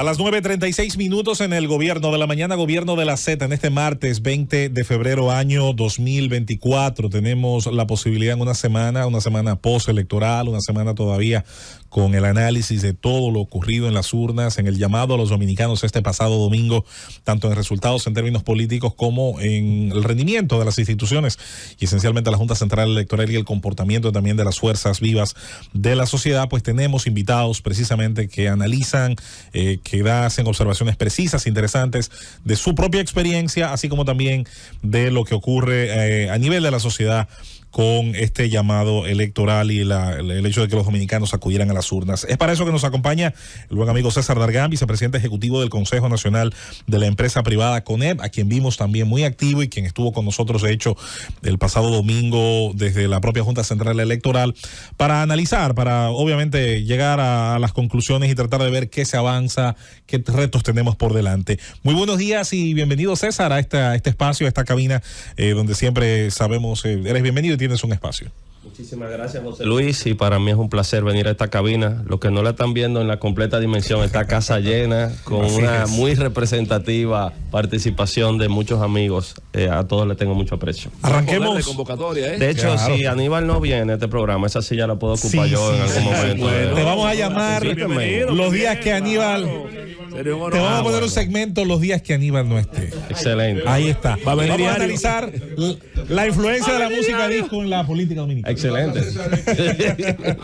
A las 9:36 en el Gobierno de la Mañana, Gobierno de la Z, en este martes 20 de febrero año 2024. Tenemos la posibilidad en una semana postelectoral, una semana todavía con el análisis de todo lo ocurrido en las urnas, en el llamado a los dominicanos este pasado domingo, tanto en resultados en términos políticos como en el rendimiento de las instituciones y esencialmente la Junta Central Electoral y el comportamiento también de las fuerzas vivas de la sociedad. Pues tenemos invitados precisamente que analizan, que hacen observaciones precisas, interesantes de su propia experiencia, así como también de lo que ocurre a nivel de la sociedad con este llamado electoral y el hecho de que los dominicanos acudieran a las urnas. Es para eso que nos acompaña el buen amigo César Dargan, vicepresidente ejecutivo del Consejo Nacional de la Empresa Privada CONEP, a quien vimos también muy activo y quien estuvo con nosotros, de hecho, el pasado domingo desde la propia Junta Central Electoral, para analizar, para obviamente llegar a las conclusiones y tratar de ver qué se avanza, qué retos tenemos por delante. Muy buenos días y bienvenido, César, a este espacio, a esta cabina, donde siempre sabemos, eres bienvenido y tienes un espacio. Muchísimas gracias, José Luis, y para mí es un placer venir a esta cabina. Lo que no la están viendo en la completa dimensión, esta casa llena, con una muy representativa participación de muchos amigos. A todos les tengo mucho aprecio. Arranquemos. De convocatoria, De hecho, claro, si Aníbal no viene a este programa, esa silla la puedo ocupar yo en algún momento. Bueno, te vamos a llamar los días que Aníbal... Te vamos a poner un segmento los días que Aníbal no esté. Excelente. Ahí está. Vamos a analizar la influencia de la música disco en la política dominicana. Excelente.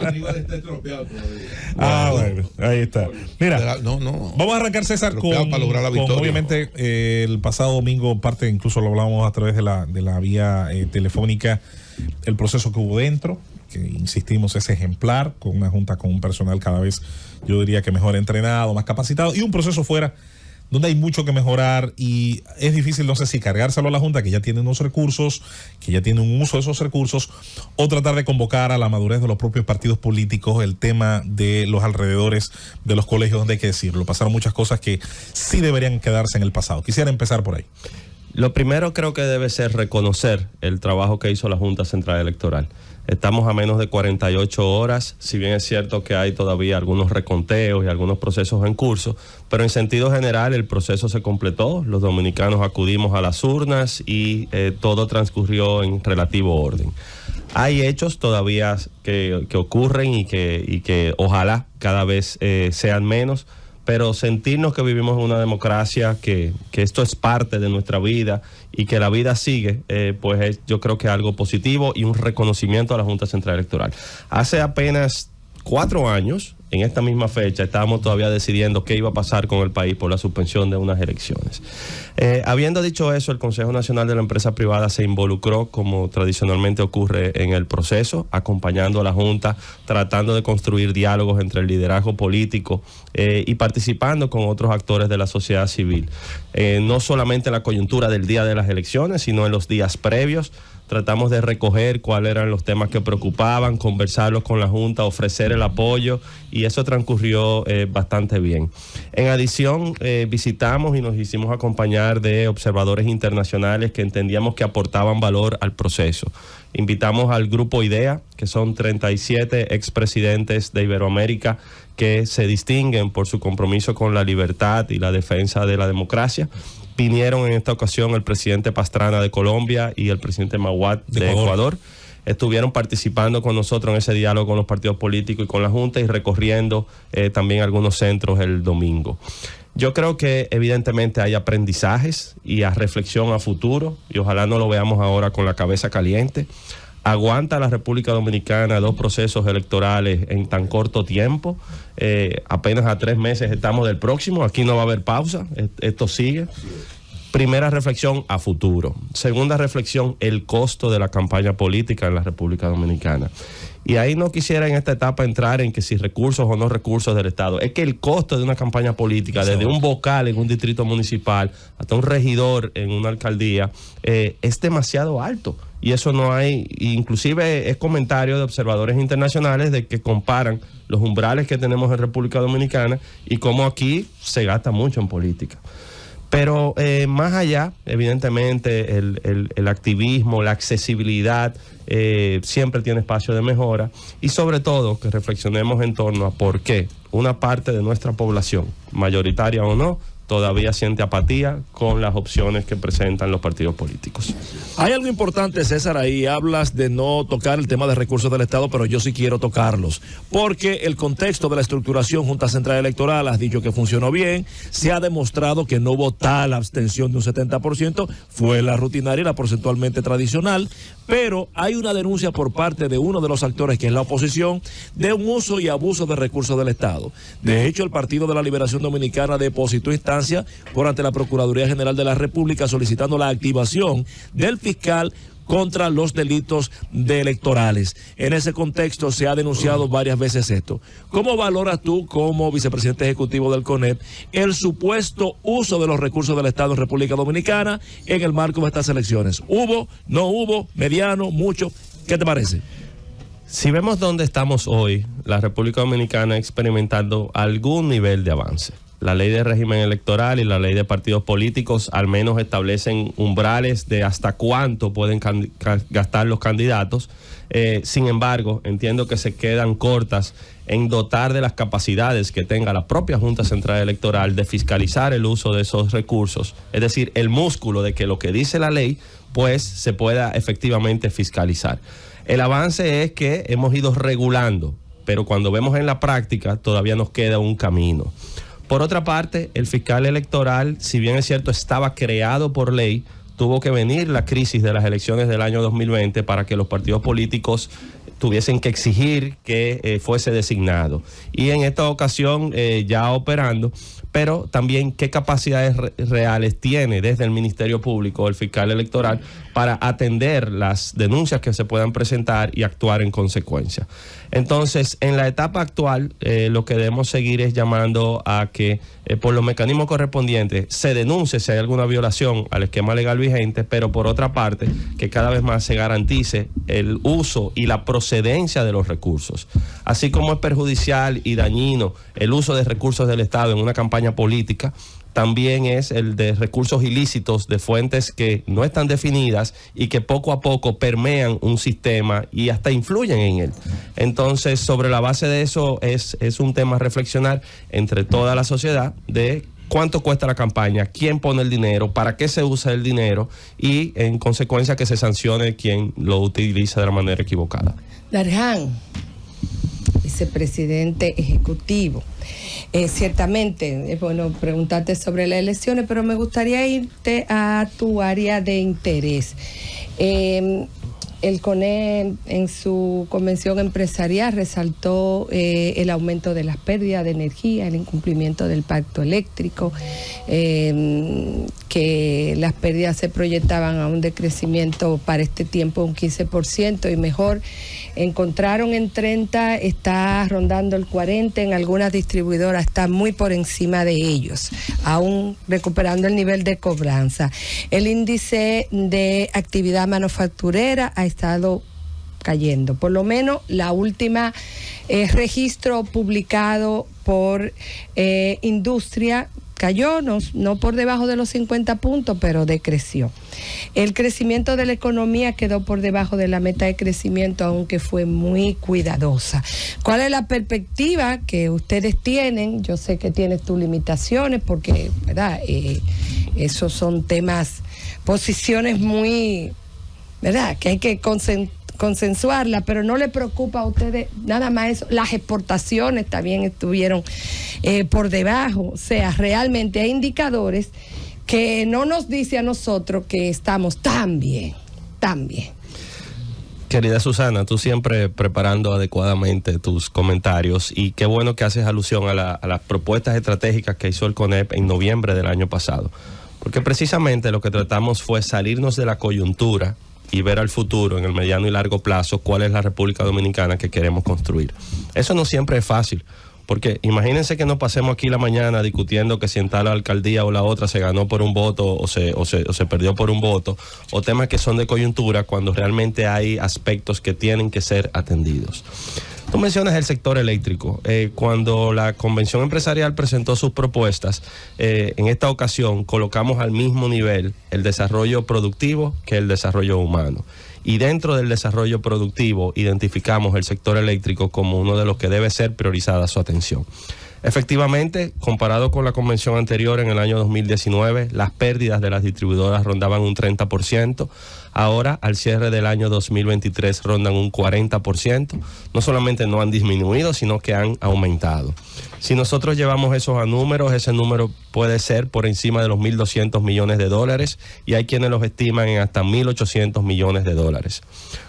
Aníbal está estropeado todavía. Bueno, ahí está. Mira, vamos a arrancar, César, para lograr la victoria. Obviamente, el pasado domingo, parte incluso lo hablábamos a través de la vía telefónica, el proceso que hubo dentro, que insistimos es ejemplar, con una junta con un personal cada vez, yo diría que mejor entrenado, más capacitado, y un proceso fuera donde hay mucho que mejorar y es difícil, no sé si cargárselo a la Junta, que ya tiene unos recursos, que ya tiene un uso de esos recursos, o tratar de convocar a la madurez de los propios partidos políticos, el tema de los alrededores de los colegios, donde hay que decirlo, pasaron muchas cosas que sí deberían quedarse en el pasado. Quisiera empezar por ahí. Lo primero creo que debe ser reconocer el trabajo que hizo la Junta Central Electoral. Estamos a menos de 48 horas, si bien es cierto que hay todavía algunos reconteos y algunos procesos en curso, pero en sentido general el proceso se completó, los dominicanos acudimos a las urnas y todo transcurrió en relativo orden. Hay hechos todavía que ocurren y que ojalá cada vez sean menos, pero sentirnos que vivimos en una democracia, que esto es parte de nuestra vida y que la vida sigue, pues es, yo creo que algo positivo y un reconocimiento a la Junta Central Electoral. Hace apenas 4 años, en esta misma fecha, estábamos todavía decidiendo qué iba a pasar con el país por la suspensión de unas elecciones. Habiendo dicho eso, el Consejo Nacional de la Empresa Privada se involucró, como tradicionalmente ocurre en el proceso, acompañando a la Junta, tratando de construir diálogos entre el liderazgo político y participando con otros actores de la sociedad civil. No solamente en la coyuntura del día de las elecciones, sino en los días previos. Tratamos de recoger cuáles eran los temas que preocupaban, conversarlos con la Junta, ofrecer el apoyo, y eso transcurrió bastante bien. En adición, visitamos y nos hicimos acompañar de observadores internacionales que entendíamos que aportaban valor al proceso. Invitamos al Grupo IDEA, que son 37 expresidentes de Iberoamérica que se distinguen por su compromiso con la libertad y la defensa de la democracia. Vinieron en esta ocasión el presidente Pastrana de Colombia y el presidente Maguad de Ecuador. Estuvieron participando con nosotros en ese diálogo con los partidos políticos y con la Junta, y recorriendo también algunos centros el domingo. Yo creo que evidentemente hay aprendizajes y a reflexión a futuro, y ojalá no lo veamos ahora con la cabeza caliente. ¿Aguanta la República Dominicana 2 procesos electorales en tan corto tiempo? Apenas a 3 meses estamos del próximo. Aquí no va a haber pausa. Esto sigue. Primera reflexión, a futuro. Segunda reflexión, el costo de la campaña política en la República Dominicana. Y ahí no quisiera en esta etapa entrar en que si recursos o no recursos del Estado. Es que el costo de una campaña política, desde un vocal en un distrito municipal hasta un regidor en una alcaldía, es demasiado alto. Y eso no hay, inclusive es comentario de observadores internacionales de que comparan los umbrales que tenemos en República Dominicana y cómo aquí se gasta mucho en política. Pero más allá, evidentemente, el activismo, la accesibilidad, siempre tiene espacio de mejora, y sobre todo que reflexionemos en torno a por qué una parte de nuestra población, mayoritaria o no, todavía siente apatía con las opciones que presentan los partidos políticos. Hay algo importante, César, ahí hablas de no tocar el tema de recursos del Estado, pero yo sí quiero tocarlos, porque el contexto de la estructuración Junta Central Electoral, has dicho que funcionó bien, se ha demostrado que no hubo tal abstención de un 70%, fue la rutinaria y la porcentualmente tradicional, pero hay una denuncia por parte de uno de los actores, que es la oposición, de un uso y abuso de recursos del Estado. De hecho, el Partido de la Liberación Dominicana depositó instancia por ante la Procuraduría General de la República solicitando la activación del fiscal contra los delitos electorales. En ese contexto se ha denunciado varias veces esto. ¿Cómo valoras tú, como vicepresidente ejecutivo del CONEP, el supuesto uso de los recursos del Estado en República Dominicana en el marco de estas elecciones? ¿Hubo, no hubo, mediano, mucho? ¿Qué te parece? Si vemos dónde estamos hoy, la República Dominicana experimentando algún nivel de avance. La ley de régimen electoral y la ley de partidos políticos al menos establecen umbrales de hasta cuánto pueden gastar los candidatos. Sin embargo, entiendo que se quedan cortas en dotar de las capacidades que tenga la propia Junta Central Electoral de fiscalizar el uso de esos recursos. Es decir, el músculo de que lo que dice la ley, pues se pueda efectivamente fiscalizar. El avance es que hemos ido regulando, pero cuando vemos en la práctica todavía nos queda un camino. Por otra parte, el fiscal electoral, si bien es cierto, estaba creado por ley, tuvo que venir la crisis de las elecciones del año 2020 para que los partidos políticos tuviesen que exigir que fuese designado. Y en esta ocasión ya operando, pero también qué capacidades reales tiene desde el Ministerio Público el fiscal electoral para atender las denuncias que se puedan presentar y actuar en consecuencia. Entonces, en la etapa actual, lo que debemos seguir es llamando a que por los mecanismos correspondientes se denuncie si hay alguna violación al esquema legal vigente, pero por otra parte, que cada vez más se garantice el uso y la procedencia de los recursos. Así como es perjudicial y dañino el uso de recursos del Estado en una campaña política, también es el de recursos ilícitos de fuentes que no están definidas y que poco a poco permean un sistema y hasta influyen en él. Entonces, sobre la base de eso es un tema a reflexionar entre toda la sociedad de cuánto cuesta la campaña, quién pone el dinero, para qué se usa el dinero y en consecuencia que se sancione quien lo utiliza de la manera equivocada. Darjan, vicepresidente ejecutivo. Ciertamente es bueno preguntarte sobre las elecciones, pero me gustaría irte a tu área de interés. El CONEP en su convención empresarial resaltó el aumento de las pérdidas de energía, el incumplimiento del pacto eléctrico, que las pérdidas se proyectaban a un decrecimiento para este tiempo de un 15% y mejor. Encontraron en 30, está rondando el 40, en algunas distribuidoras está muy por encima de ellos, aún recuperando el nivel de cobranza. El índice de actividad manufacturera ha estado cayendo, por lo menos la última registro publicado por Industria cayó, no por debajo de los 50 puntos, pero decreció. El crecimiento de la economía quedó por debajo de la meta de crecimiento, aunque fue muy cuidadosa. ¿Cuál es la perspectiva que ustedes tienen? Yo sé que tienes tus limitaciones porque, ¿verdad? Esos son temas, posiciones muy, ¿verdad? Que hay que consensuarla, pero no le preocupa a ustedes nada más eso. Las exportaciones también estuvieron por debajo. O sea, realmente hay indicadores que no nos dice a nosotros que estamos tan bien, tan bien. Querida Susana, tú siempre preparando adecuadamente tus comentarios y qué bueno que haces alusión a las propuestas estratégicas que hizo el CONEP en noviembre del año pasado, porque precisamente lo que tratamos fue salirnos de la coyuntura y ver al futuro, en el mediano y largo plazo, cuál es la República Dominicana que queremos construir. Eso no siempre es fácil, porque imagínense que nos pasemos aquí la mañana discutiendo que si en tal alcaldía o la otra se ganó por un voto o se perdió por un voto, o temas que son de coyuntura, cuando realmente hay aspectos que tienen que ser atendidos. Tú mencionas el sector eléctrico. Cuando la Convención Empresarial presentó sus propuestas, en esta ocasión colocamos al mismo nivel el desarrollo productivo que el desarrollo humano. Y dentro del desarrollo productivo identificamos el sector eléctrico como uno de los que debe ser priorizada su atención. Efectivamente, comparado con la convención anterior en el año 2019, las pérdidas de las distribuidoras rondaban un 30%. Ahora, al cierre del año 2023, rondan un 40%. No solamente no han disminuido, sino que han aumentado. Si nosotros llevamos esos a números, ese número puede ser por encima de los 1.200 millones de dólares y hay quienes los estiman en hasta 1.800 millones de dólares.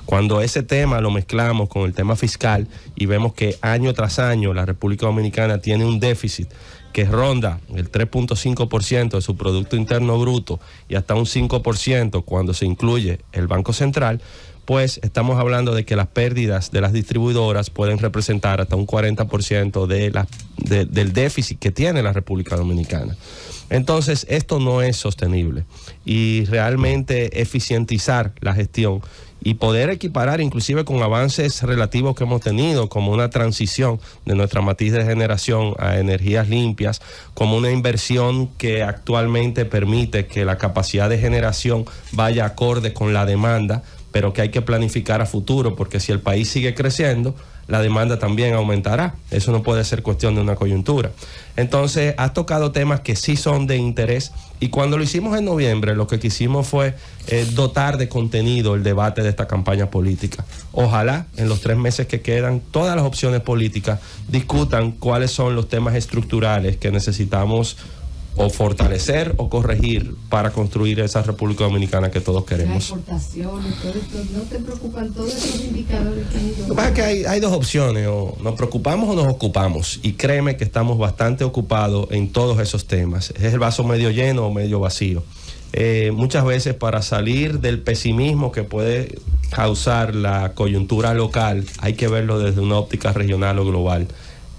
Cuando ese tema lo mezclamos con el tema fiscal y vemos que año tras año la República Dominicana tiene un déficit que ronda el 3.5% de su Producto Interno Bruto y hasta un 5% cuando se incluye el Banco Central, pues estamos hablando de que las pérdidas de las distribuidoras pueden representar hasta un 40% del déficit que tiene la República Dominicana. Entonces, esto no es sostenible y realmente eficientizar la gestión y poder equiparar inclusive con avances relativos que hemos tenido, como una transición de nuestra matriz de generación a energías limpias, como una inversión que actualmente permite que la capacidad de generación vaya acorde con la demanda, pero que hay que planificar a futuro, porque si el país sigue creciendo, la demanda también aumentará. Eso no puede ser cuestión de una coyuntura. Entonces, has tocado temas que sí son de interés y cuando lo hicimos en noviembre, lo que quisimos fue dotar de contenido el debate de esta campaña política. Ojalá en los 3 meses que quedan, todas las opciones políticas discutan cuáles son los temas estructurales que necesitamos o fortalecer o corregir para construir esa República Dominicana que todos queremos. Las exportaciones, todo esto, ¿no te preocupan todos esos indicadores que han ido? Lo que pasa es que hay dos opciones, o nos preocupamos o nos ocupamos, y créeme que estamos bastante ocupados en todos esos temas. ¿Es el vaso medio lleno o medio vacío? Muchas veces para salir del pesimismo que puede causar la coyuntura local, hay que verlo desde una óptica regional o global.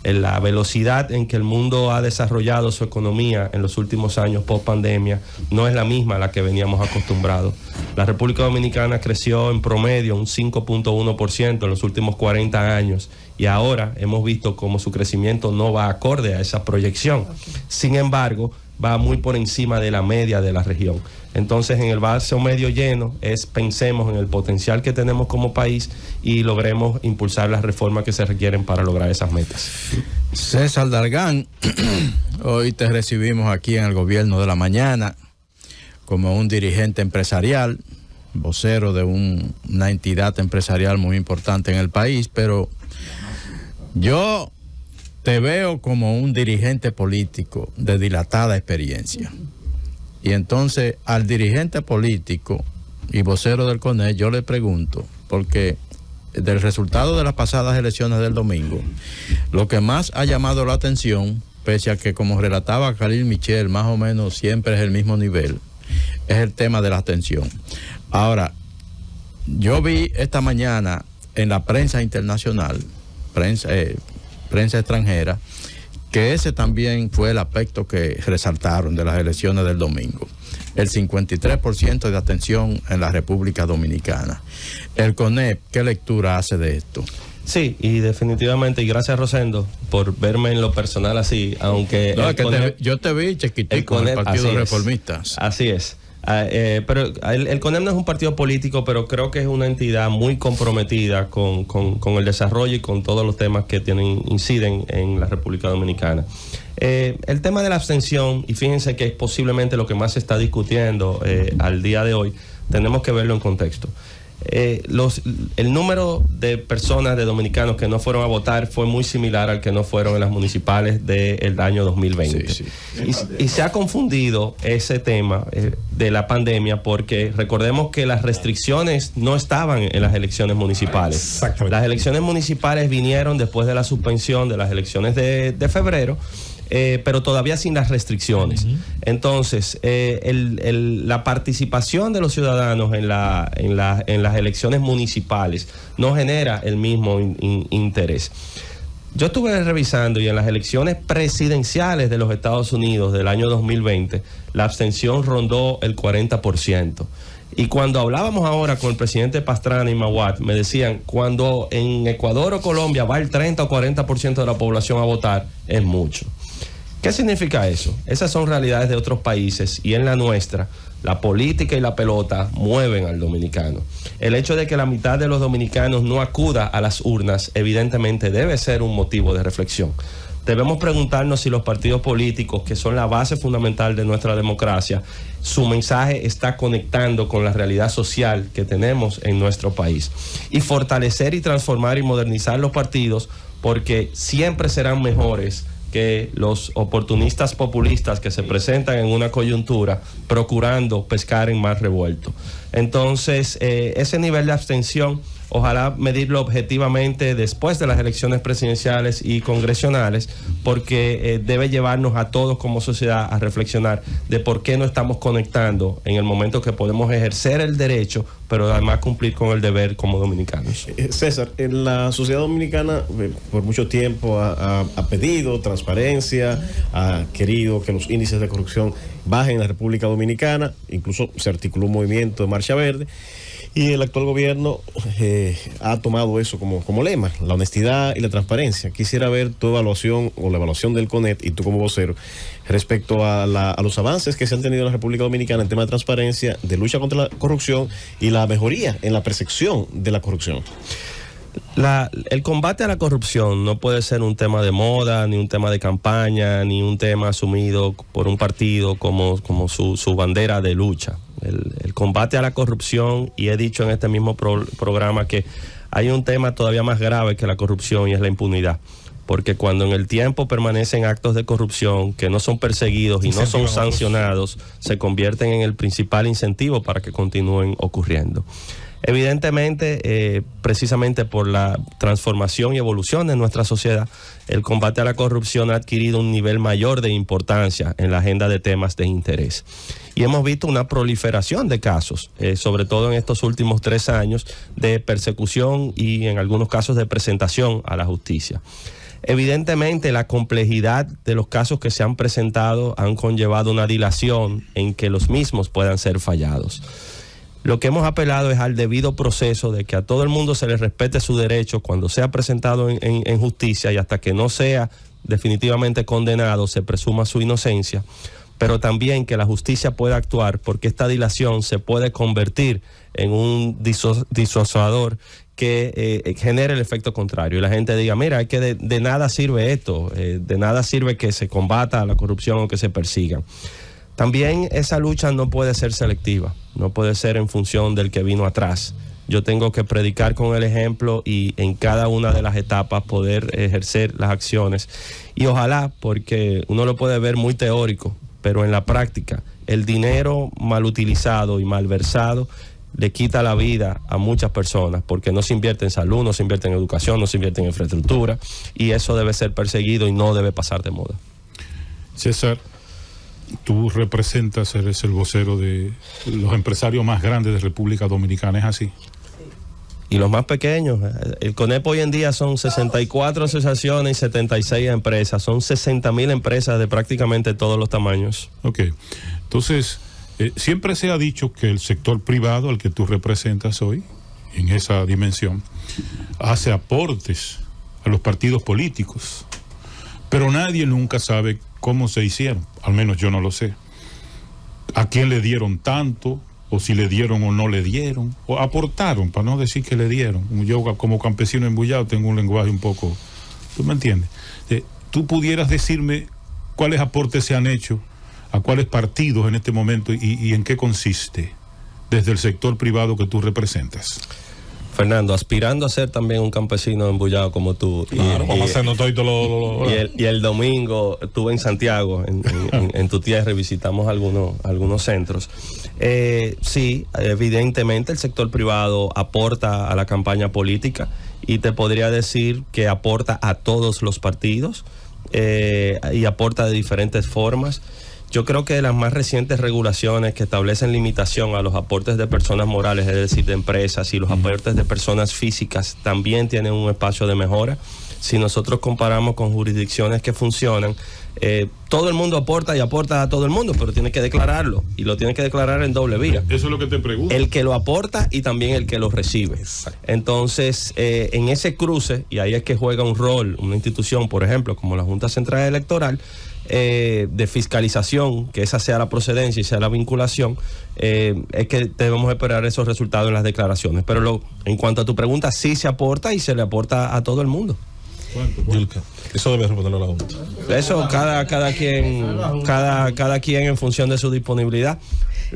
La velocidad en que el mundo ha desarrollado su economía en los últimos años post pandemia no es la misma a la que veníamos acostumbrados. La República Dominicana creció en promedio un 5.1% en los últimos 40 años y ahora hemos visto cómo su crecimiento no va acorde a esa proyección. Sin embargo, va muy por encima de la media de la región. Entonces, en el vaso medio lleno pensemos en el potencial que tenemos como país y logremos impulsar las reformas que se requieren para lograr esas metas. César Dargán, hoy te recibimos aquí en el Gobierno de la Mañana como un dirigente empresarial, vocero de una entidad empresarial muy importante en el país, pero yo te veo como un dirigente político de dilatada experiencia. Y entonces al dirigente político y vocero del CONES yo le pregunto, porque del resultado de las pasadas elecciones del domingo, lo que más ha llamado la atención, pese a que como relataba Khalil Michel, más o menos siempre es el mismo nivel, es el tema de la abstención. Ahora, yo vi esta mañana en la prensa internacional, prensa extranjera, que ese también fue el aspecto que resaltaron de las elecciones del domingo. El 53% de abstención en la República Dominicana. El CONEP, ¿qué lectura hace de esto? Sí, y definitivamente, y gracias Rosendo por verme en lo personal así, aunque... No, yo te vi chiquitico en el Partido Reformista. Así es. Pero el CONEP no es un partido político, pero creo que es una entidad muy comprometida con el desarrollo y con todos los temas que inciden en la República Dominicana. El tema de la abstención, y fíjense que es posiblemente lo que más se está discutiendo al día de hoy, tenemos que verlo en contexto. El número de personas, de dominicanos que no fueron a votar fue muy similar al que no fueron en las municipales del año 2020. Sí. Y se ha confundido ese tema de la pandemia porque recordemos que las restricciones no estaban en las elecciones municipales. Las elecciones municipales vinieron después de la suspensión de las elecciones de febrero. Pero todavía sin las restricciones. Entonces, la participación de los ciudadanos en las elecciones municipales no genera el mismo interés. Yo estuve revisando y en las elecciones presidenciales de los Estados Unidos del año 2020, la abstención rondó el 40%. Y cuando hablábamos ahora con el presidente Pastrana y Mawad, me decían, cuando en Ecuador o Colombia va el 30 o 40% de la población a votar, es mucho. ¿Qué significa eso? Esas son realidades de otros países y en la nuestra, la política y la pelota mueven al dominicano. El hecho de que la mitad de los dominicanos no acuda a las urnas, evidentemente debe ser un motivo de reflexión. Debemos preguntarnos si los partidos políticos, que son la base fundamental de nuestra democracia, su mensaje está conectando con la realidad social que tenemos en nuestro país. Y fortalecer y transformar y modernizar los partidos, porque siempre serán mejores que los oportunistas populistas que se presentan en una coyuntura procurando pescar en mar revuelto. Entonces, ese nivel de abstención, ojalá medirlo objetivamente después de las elecciones presidenciales y congresionales, porque debe llevarnos a todos como sociedad a reflexionar de por qué no estamos conectando en el momento que podemos ejercer el derecho, pero además cumplir con el deber como dominicanos. César, en la sociedad dominicana por mucho tiempo ha pedido transparencia, ha querido que los índices de corrupción bajen en la República Dominicana, incluso se articuló un movimiento de Marcha Verde. Y el actual gobierno ha tomado eso como lema, la honestidad y la transparencia. Quisiera ver tu evaluación o la evaluación del CONET y tú como vocero respecto a los avances que se han tenido en la República Dominicana en tema de transparencia, de lucha contra la corrupción y la mejoría en la percepción de la corrupción. El combate a la corrupción no puede ser un tema de moda, ni un tema de campaña, ni un tema asumido por un partido como su bandera de lucha. El combate a la corrupción, y he dicho en este mismo programa que hay un tema todavía más grave que la corrupción y es la impunidad. Porque cuando en el tiempo permanecen actos de corrupción que no son perseguidos y no son sancionados, se convierten en el principal incentivo para que continúen ocurriendo. Evidentemente, precisamente por la transformación y evolución de nuestra sociedad, el combate a la corrupción ha adquirido un nivel mayor de importancia en la agenda de temas de interés. Y hemos visto una proliferación de casos, sobre todo en estos últimos 3 años, de persecución y en algunos casos de presentación a la justicia. Evidentemente, la complejidad de los casos que se han presentado han conllevado una dilación en que los mismos puedan ser fallados. Lo que hemos apelado es al debido proceso de que a todo el mundo se le respete su derecho cuando sea presentado en justicia y hasta que no sea definitivamente condenado se presuma su inocencia, pero también que la justicia pueda actuar porque esta dilación se puede convertir en un disuasador que genere el efecto contrario y la gente diga, mira, es que de nada sirve esto, de nada sirve que se combata la corrupción o que se persiga. También esa lucha no puede ser selectiva, no puede ser en función del que vino atrás. Yo tengo que predicar con el ejemplo y en cada una de las etapas poder ejercer las acciones. Y ojalá, porque uno lo puede ver muy teórico, pero en la práctica, el dinero mal utilizado y mal versado le quita la vida a muchas personas porque no se invierte en salud, no se invierte en educación, no se invierte en infraestructura y eso debe ser perseguido y no debe pasar de moda. César, tú representas, eres el vocero de los empresarios más grandes de República Dominicana, ¿es así? Y los más pequeños. El CONEP hoy en día son 64 asociaciones y 76 empresas. Son 60,000 empresas de prácticamente todos los tamaños. Ok. Entonces, siempre se ha dicho que el sector privado, al que tú representas hoy, en esa dimensión, hace aportes a los partidos políticos. Pero nadie nunca sabe cómo se hicieron. Al menos yo no lo sé. ¿A quién le dieron tanto? O si le dieron o no le dieron, o aportaron, para no decir que le dieron. Yo como campesino embullado tengo un lenguaje un poco, ¿tú me entiendes? ¿Tú pudieras decirme cuáles aportes se han hecho a cuáles partidos en este momento y en qué consiste desde el sector privado que tú representas? Fernando, aspirando a ser también un campesino embullado como tú. Claro, vamos a hacernos todo y el domingo estuve en Santiago, en tu tierra, y visitamos algunos centros. Sí, evidentemente el sector privado aporta a la campaña política y te podría decir que aporta a todos los partidos y aporta de diferentes formas. Yo creo que las más recientes regulaciones que establecen limitación a los aportes de personas morales, es decir, de empresas, y los aportes de personas físicas también tienen un espacio de mejora. Si nosotros comparamos con jurisdicciones que funcionan, todo el mundo aporta y aporta a todo el mundo, pero tiene que declararlo, y lo tiene que declarar en doble vía. Eso es lo que te pregunto. El que lo aporta y también el que lo recibe. Entonces, en ese cruce, y ahí es que juega un rol una institución, por ejemplo, como la Junta Central Electoral, de fiscalización, que esa sea la procedencia y sea la vinculación, es que debemos esperar esos resultados en las declaraciones. Pero en cuanto a tu pregunta, sí se aporta y se le aporta a todo el mundo. Yulka, eso debe responderlo la Junta. Eso cada quien en función de su disponibilidad.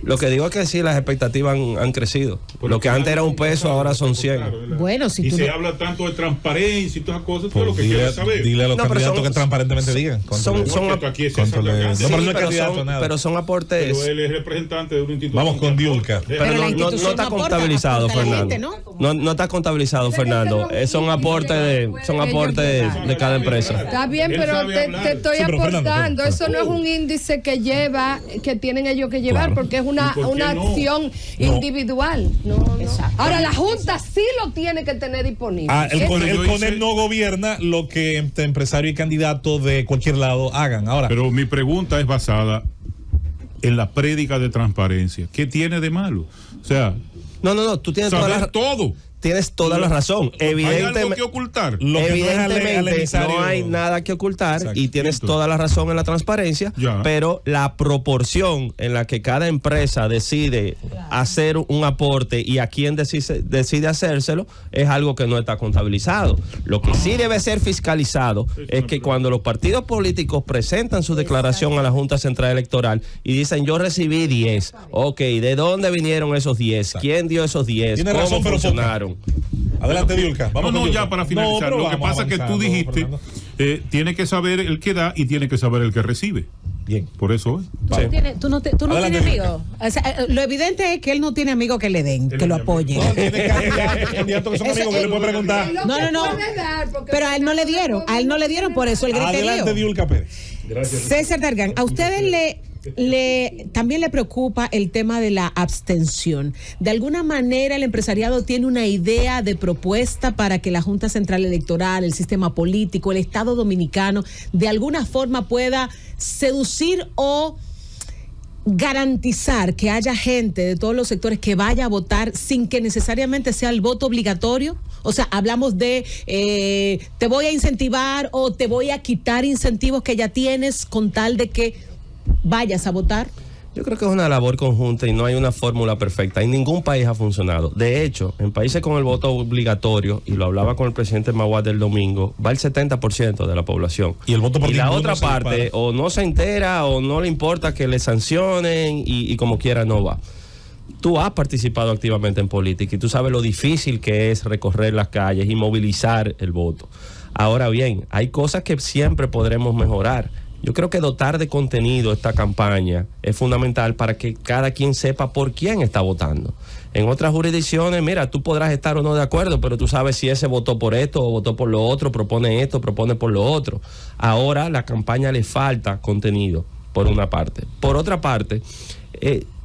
Lo que digo es que sí, las expectativas han crecido. Lo que antes era $1, ahora son 100. Bueno, si y tú se no... habla tanto de transparencia y todas esas cosas, todo Pues lo que quieres saber. dile a los No, pero candidatos son- que transparentemente digan. Pero son aportes. Pero él es representante de una institución. Vamos con Yulka. Pero la no institución está aporta, contabilizado, aporta a la Fernando. gente, No está contabilizado, Fernando. Son aportes de cada empresa. Está bien, pero te estoy Sí, pero Fernando, aportando. Eso no es un índice que tienen ellos que llevar, Claro. porque es una ¿Y por qué no? acción No. individual. No. Ahora, la Junta sí lo tiene que tener disponible. El Yo hice- CONEP no gobierna lo que empresario y candidato de cualquier lado hagan. Ahora, Pero mi pregunta es basada en la prédica de transparencia. ¿Qué tiene de malo? O sea, No, tú tienes saber todo. Tienes toda la razón. ¿Hay algo Evidentemente, que ocultar? lo que no es evidentemente emisario- no hay nada que ocultar. Exacto. Y tienes toda la razón en la transparencia, Ya. pero la proporción en la que cada empresa decide hacer un aporte y a quién decide hacérselo es algo que no está contabilizado. Lo que sí debe ser fiscalizado es que cuando los partidos políticos presentan su declaración a la Junta Central Electoral y dicen yo recibí 10, ok, ¿de dónde vinieron esos 10? ¿Quién dio esos 10? Tiene ¿Cómo razón, pero funcionaron? Adelante, Yulka. Vamos No, con Yulka. ya para finalizar. pero Lo que vamos pasa es que tú avanzando, dijiste, Fernando. tiene que saber el que da y tiene que saber el que recibe. Bien. Por eso es. Tú no Adelante, tienes amigos. O sea, lo evidente es que él no tiene amigos que le den, que lo apoyen. No, tiene candidatos que son Eso amigos que es- le puede preguntar. No. Pero a él no le dieron, por eso el Adelante, griterío. Yulka Pérez. César Dargan, ¿a ustedes también le preocupa el tema de la abstención? ¿De alguna manera el empresariado tiene una idea de propuesta para que la Junta Central Electoral, el sistema político, el Estado Dominicano, de alguna forma pueda seducir o garantizar que haya gente de todos los sectores que vaya a votar sin que necesariamente sea el voto obligatorio? O sea, hablamos de te voy a incentivar o te voy a quitar incentivos que ya tienes con tal de que vayas a votar. Yo creo que es una labor conjunta y no hay una fórmula perfecta. En ningún país ha funcionado. De hecho, en países con el voto obligatorio, y lo hablaba con el presidente Maguad del domingo, va el 70% de la población. Y el voto por Y la ninguno otra se parte, dispara. o no se entera, o no le importa que le sancionen, y como quiera no va. Tú has participado activamente en política y tú sabes lo difícil que es recorrer las calles y movilizar el voto. Ahora bien, hay cosas que siempre podremos mejorar. Yo creo que dotar de contenido esta campaña es fundamental para que cada quien sepa por quién está votando. En otras jurisdicciones, mira, tú podrás estar o no de acuerdo, pero tú sabes si ese votó por esto o votó por lo otro, propone esto, propone por lo otro. Ahora la campaña le falta contenido, por una parte. Por otra parte,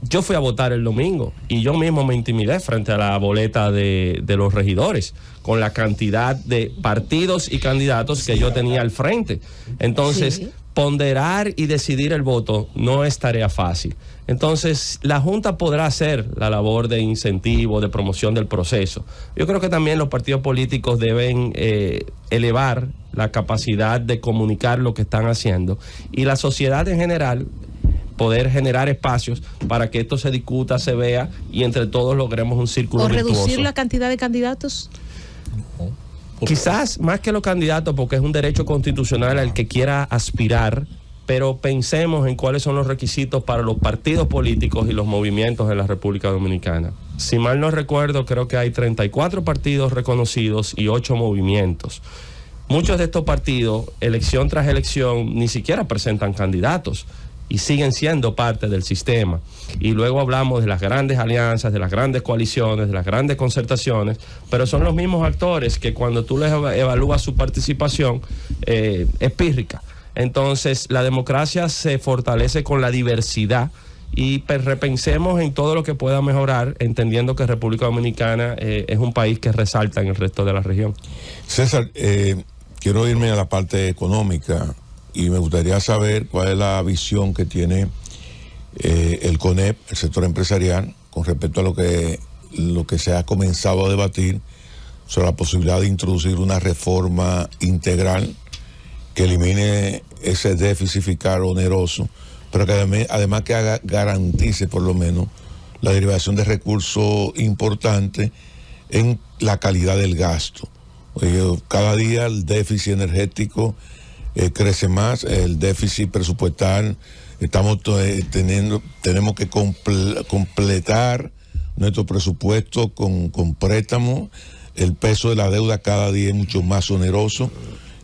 yo fui a votar el domingo y yo mismo me intimidé frente a la boleta de los regidores con la cantidad de partidos y candidatos que yo tenía al frente. Entonces, Sí. ponderar y decidir el voto no es tarea fácil. Entonces, la Junta podrá hacer la labor de incentivo, de promoción del proceso. Yo creo que también los partidos políticos deben elevar la capacidad de comunicar lo que están haciendo y la sociedad en general poder generar espacios para que esto se discuta, se vea y entre todos logremos un círculo ¿O virtuoso. reducir la cantidad de candidatos? Quizás más que los candidatos, porque es un derecho constitucional al que quiera aspirar, pero pensemos en cuáles son los requisitos para los partidos políticos y los movimientos en la República Dominicana. Si mal no recuerdo, creo que hay 34 partidos reconocidos y 8 movimientos. Muchos de estos partidos, elección tras elección, ni siquiera presentan candidatos y siguen siendo parte del sistema. Y luego hablamos de las grandes alianzas, de las grandes coaliciones, de las grandes concertaciones, pero son los mismos actores que cuando tú les evalúas su participación es pírrica. Entonces, la democracia se fortalece con la diversidad y repensemos en todo lo que pueda mejorar, entendiendo que República Dominicana es un país que resalta en el resto de la región. César, quiero irme a la parte económica y me gustaría saber cuál es la visión que tiene el CONEP, el sector empresarial, con respecto a lo que se ha comenzado a debatir sobre la posibilidad de introducir una reforma integral que elimine ese déficit fiscal oneroso, pero que además que garantice por lo menos la derivación de recursos importantes en la calidad del gasto. Cada día el déficit energético crece más, el déficit presupuestal, tenemos que completar nuestro presupuesto con préstamos. El peso de la deuda cada día es mucho más oneroso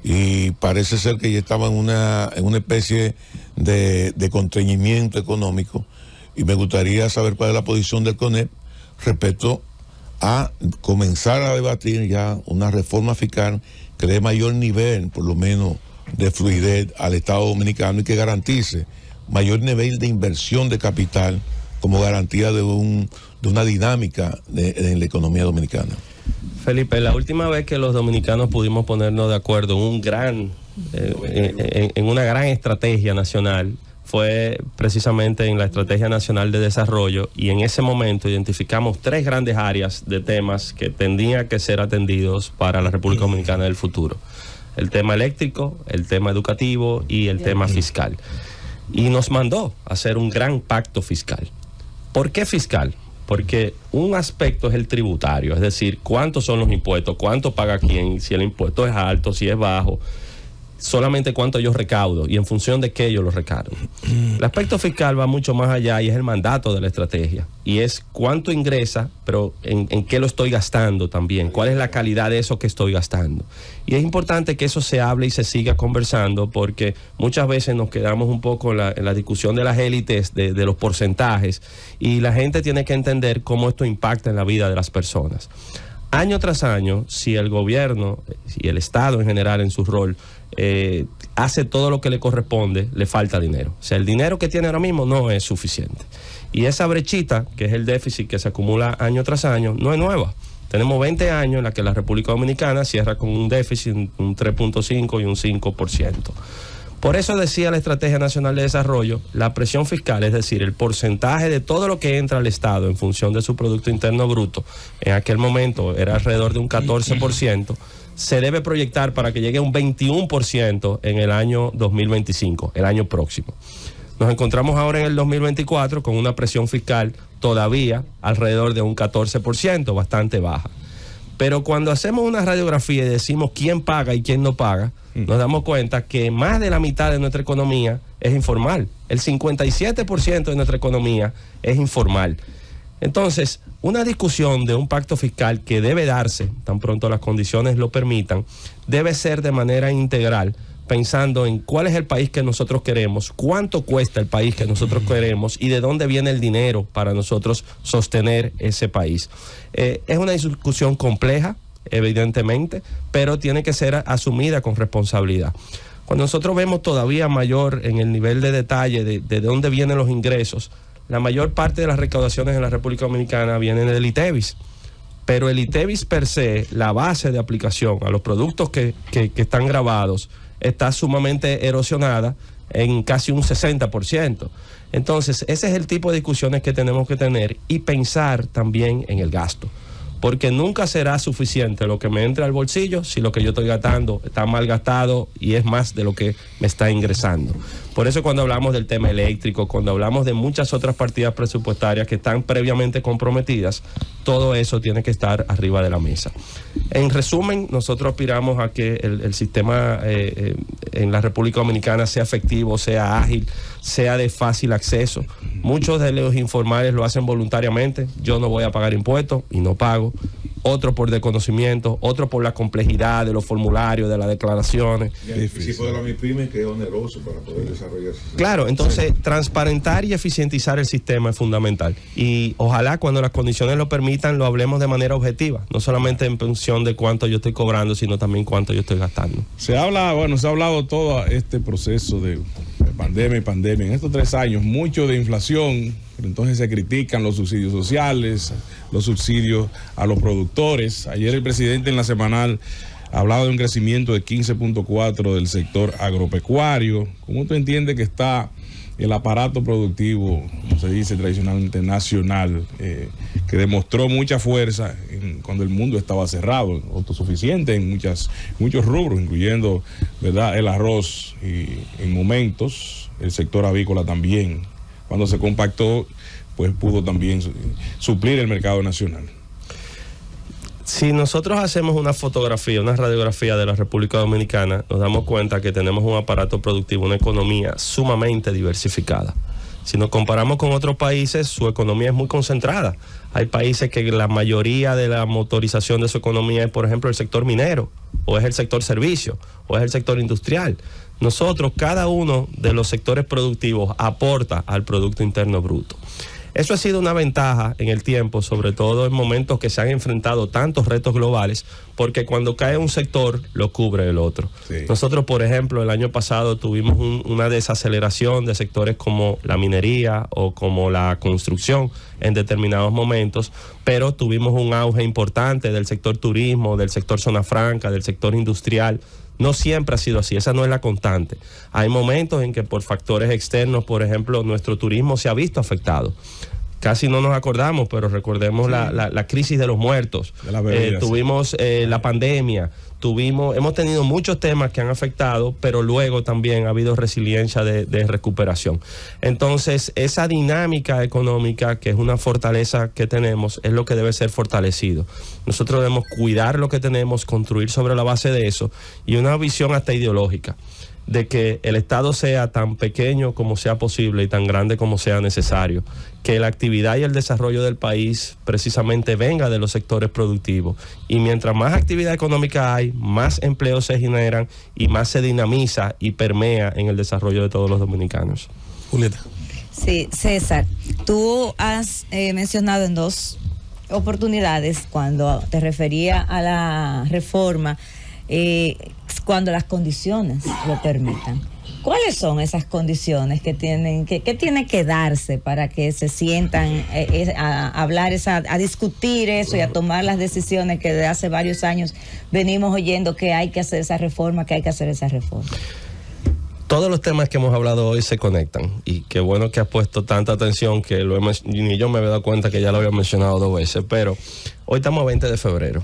y parece ser que ya estaba en una especie de constreñimiento económico, y me gustaría saber cuál es la posición del CONEP respecto a comenzar a debatir ya una reforma fiscal que dé mayor nivel, por lo menos, de fluidez al Estado Dominicano y que garantice mayor nivel de inversión de capital como garantía de una dinámica en la economía dominicana. Felipe, la última vez que los dominicanos pudimos ponernos de acuerdo en una gran estrategia nacional fue precisamente en la Estrategia Nacional de Desarrollo, y en ese momento identificamos 3 grandes áreas de temas que tendrían que ser atendidos para la República Dominicana del futuro: el tema eléctrico, el tema educativo y el tema fiscal. Y nos mandó a hacer un gran pacto fiscal. ¿Por qué fiscal? Porque un aspecto es el tributario, es decir, cuántos son los impuestos, cuánto paga quién, si el impuesto es alto, si es bajo, solamente cuánto yo recaudo y en función de qué yo lo recaudo. El aspecto fiscal va mucho más allá y es el mandato de la estrategia, y es cuánto ingresa, pero en qué lo estoy gastando también, cuál es la calidad de eso que estoy gastando. Y es importante que eso se hable y se siga conversando, porque muchas veces nos quedamos un poco en la discusión de las élites, de los porcentajes, y la gente tiene que entender cómo esto impacta en la vida de las personas. Año tras año, si el gobierno y el Estado en general en su rol hace todo lo que le corresponde, le falta dinero. O sea, el dinero que tiene ahora mismo no es suficiente. Y esa brechita, que es el déficit que se acumula año tras año, no es nueva. Tenemos 20 años en la que la República Dominicana cierra con un déficit, un 3.5 y un 5%. Por eso decía la Estrategia Nacional de Desarrollo, la presión fiscal, es decir, el porcentaje de todo lo que entra al Estado en función de su Producto Interno Bruto, en aquel momento era alrededor de un 14%, se debe proyectar para que llegue a un 21% en el año 2025, el año próximo. Nos encontramos ahora en el 2024 con una presión fiscal todavía alrededor de un 14%, bastante baja. Pero cuando hacemos una radiografía y decimos quién paga y quién no paga, nos damos cuenta que más de la mitad de nuestra economía es informal. El 57% de nuestra economía es informal. Entonces, una discusión de un pacto fiscal que debe darse, tan pronto las condiciones lo permitan, debe ser de manera integral, pensando en cuál es el país que nosotros queremos, cuánto cuesta el país que nosotros queremos y de dónde viene el dinero para nosotros sostener ese país. Es una discusión compleja, evidentemente, pero tiene que ser asumida con responsabilidad. Cuando nosotros vemos todavía mayor en el nivel de detalle de dónde vienen los ingresos, la mayor parte de las recaudaciones en la República Dominicana vienen del ITEVIS. Pero el ITEVIS per se, la base de aplicación a los productos que están grabados, está sumamente erosionada en casi un 60%. Entonces, ese es el tipo de discusiones que tenemos que tener y pensar también en el gasto. Porque nunca será suficiente lo que me entra al bolsillo si lo que yo estoy gastando está mal gastado y es más de lo que me está ingresando. Por eso cuando hablamos del tema eléctrico, cuando hablamos de muchas otras partidas presupuestarias que están previamente comprometidas, todo eso tiene que estar arriba de la mesa. En resumen, nosotros aspiramos a que el sistema en la República Dominicana sea efectivo, sea ágil, sea de fácil acceso. Muchos de los informales lo hacen voluntariamente. Yo no voy a pagar impuestos y no pago. Otro por desconocimiento, otro por la complejidad de los formularios, de las declaraciones. Y el anticipo de la MIPYME, que es oneroso para poder desarrollarse. Claro, entonces transparentar y eficientizar el sistema es fundamental. Y ojalá cuando las condiciones lo permitan lo hablemos de manera objetiva, no solamente en función de cuánto yo estoy cobrando, sino también cuánto yo estoy gastando. Se ha hablado todo este proceso de pandemia y pandemia. En estos 3 años, mucho de inflación. Entonces se critican los subsidios sociales, los subsidios a los productores. Ayer el presidente en la semanal hablaba de un crecimiento de 15.4 del sector agropecuario. ¿Cómo tú entiendes que está el aparato productivo, como se dice tradicionalmente, nacional, que demostró mucha fuerza cuando el mundo estaba cerrado, autosuficiente en muchos rubros, incluyendo, ¿verdad?, el arroz y en momentos el sector avícola también? Cuando se compactó, pues pudo también suplir el mercado nacional. Si nosotros hacemos una fotografía, una radiografía de la República Dominicana, nos damos cuenta que tenemos un aparato productivo, una economía sumamente diversificada. Si nos comparamos con otros países, su economía es muy concentrada. Hay países que la mayoría de la motorización de su economía es, por ejemplo, el sector minero, o es el sector servicio, o es el sector industrial. Nosotros, cada uno de los sectores productivos aporta al Producto Interno Bruto. Eso ha sido una ventaja en el tiempo, sobre todo en momentos que se han enfrentado tantos retos globales, porque cuando cae un sector, lo cubre el otro. Sí. Nosotros, por ejemplo, el año pasado tuvimos una desaceleración de sectores como la minería o como la construcción en determinados momentos, pero tuvimos un auge importante del sector turismo, del sector zona franca, del sector industrial. No siempre ha sido así, esa no es la constante. Hay momentos en que por factores externos, por ejemplo, nuestro turismo se ha visto afectado. Casi no nos acordamos, pero recordemos la crisis de los muertos. De la bebida, tuvimos la pandemia, hemos tenido muchos temas que han afectado, pero luego también ha habido resiliencia de recuperación. Entonces, esa dinámica económica, que es una fortaleza que tenemos, es lo que debe ser fortalecido. Nosotros debemos cuidar lo que tenemos, construir sobre la base de eso, y una visión hasta ideológica, de que el Estado sea tan pequeño como sea posible y tan grande como sea necesario, que la actividad y el desarrollo del país precisamente venga de los sectores productivos, y mientras más actividad económica hay, más empleos se generan y más se dinamiza y permea en el desarrollo de todos los dominicanos. Julieta. Sí, César, tú has mencionado en dos oportunidades, cuando te refería a la reforma, cuando las condiciones lo permitan. ¿Cuáles son esas condiciones que tienen que darse para que se sientan a hablar, a discutir eso y a tomar las decisiones que desde hace varios años venimos oyendo que hay que hacer esa reforma, Todos los temas que hemos hablado hoy se conectan, y qué bueno que has puesto tanta atención que ni yo me había dado cuenta que ya lo había mencionado 2 veces, pero hoy estamos a 20 de febrero.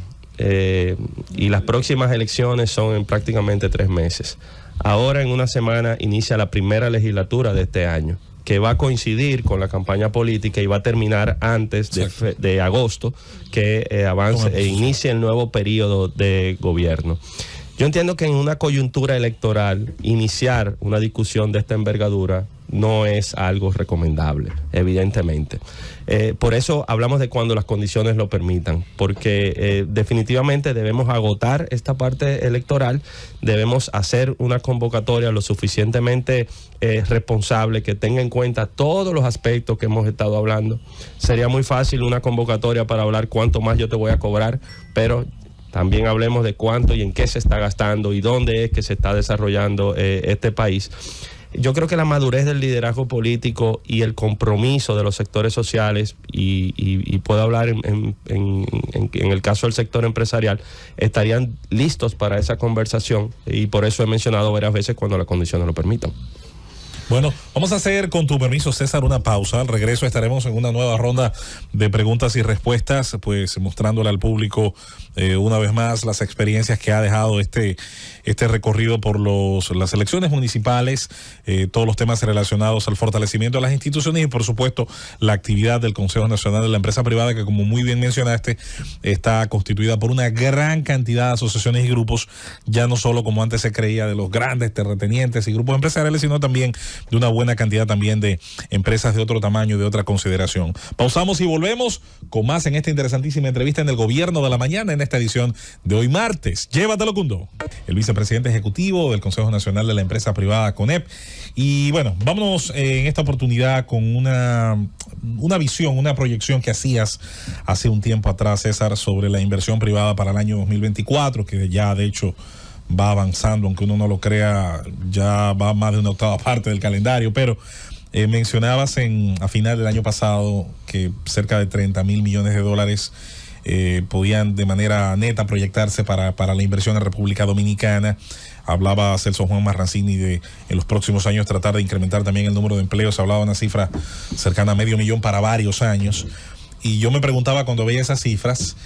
Y las próximas elecciones son en prácticamente 3 meses. Ahora, en una semana, inicia la primera legislatura de este año, que va a coincidir con la campaña política y va a terminar antes de agosto, que avance e inicie el nuevo periodo de gobierno. Yo entiendo que en una coyuntura electoral iniciar una discusión de esta envergadura no es algo recomendable, evidentemente. Por eso hablamos de cuando las condiciones lo permitan, porque definitivamente debemos agotar esta parte electoral, debemos hacer una convocatoria lo suficientemente responsable, que tenga en cuenta todos los aspectos que hemos estado hablando. Sería muy fácil una convocatoria para hablar cuánto más yo te voy a cobrar, pero también hablemos de cuánto y en qué se está gastando y dónde es que se está desarrollando este país. Yo creo que la madurez del liderazgo político y el compromiso de los sectores sociales, y puedo hablar en el caso del sector empresarial, estarían listos para esa conversación, y por eso he mencionado varias veces cuando las condiciones lo permitan. Bueno, vamos a hacer, con tu permiso, César, una pausa. Al regreso estaremos en una nueva ronda de preguntas y respuestas, pues mostrándole al público una vez más las experiencias que ha dejado este recorrido por las elecciones municipales, todos los temas relacionados al fortalecimiento de las instituciones y, por supuesto, la actividad del Consejo Nacional de la Empresa Privada, que, como muy bien mencionaste, está constituida por una gran cantidad de asociaciones y grupos, ya no solo como antes se creía de los grandes terratenientes y grupos empresariales, sino también de una buena cantidad también de empresas de otro tamaño y de otra consideración. Pausamos y volvemos con más en esta interesantísima entrevista en el Gobierno de la Mañana, en esta edición de hoy martes. Llévatelo, Cundo. El vicepresidente ejecutivo del Consejo Nacional de la Empresa Privada, CONEP. Y bueno, vámonos en esta oportunidad con una visión, una proyección que hacías hace un tiempo atrás, César, sobre la inversión privada para el año 2024, que ya de hecho va avanzando, aunque uno no lo crea, ya va más de una octava parte del calendario, pero mencionabas a final del año pasado que cerca de $30,000 millones podían de manera neta proyectarse para la inversión en República Dominicana. Hablaba Celso Juan Marrancini de en los próximos años tratar de incrementar también el número de empleos. Se hablaba de una cifra cercana a 500,000 para varios años. Y yo me preguntaba cuando veía esas cifras,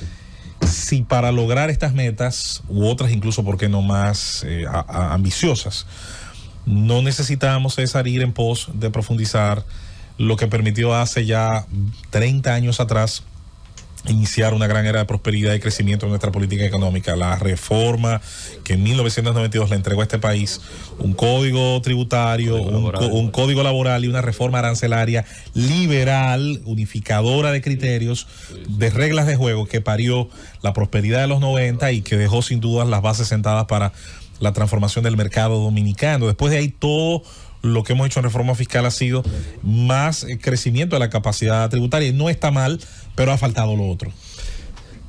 si para lograr estas metas, u otras incluso, ¿por qué no más ambiciosas, no necesitábamos, César, ir en pos de profundizar lo que permitió hace ya 30 años atrás iniciar una gran era de prosperidad y crecimiento en nuestra política económica? La reforma que en 1992 le entregó a este país un código tributario, un código laboral y una reforma arancelaria liberal, unificadora de criterios, de reglas de juego, que parió la prosperidad de los 90 y que dejó sin duda las bases sentadas para la transformación del mercado dominicano. Después de ahí, todo lo que hemos hecho en reforma fiscal ha sido más crecimiento de la capacidad tributaria. No está mal, pero ha faltado lo otro.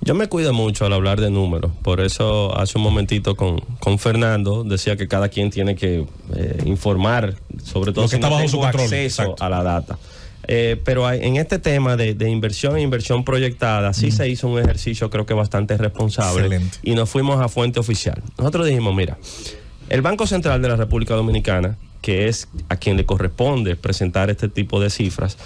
Yo me cuido mucho al hablar de números, por eso hace un momentito con Fernando decía que cada quien tiene que informar, sobre todo si no tengo acceso a la data. Pero en este tema de inversión e inversión proyectada, sí se hizo un ejercicio creo que bastante responsable. Excelente. Y nos fuimos a fuente oficial. Nosotros dijimos, mira, el Banco Central de la República Dominicana, que es a quien le corresponde presentar este tipo de cifras,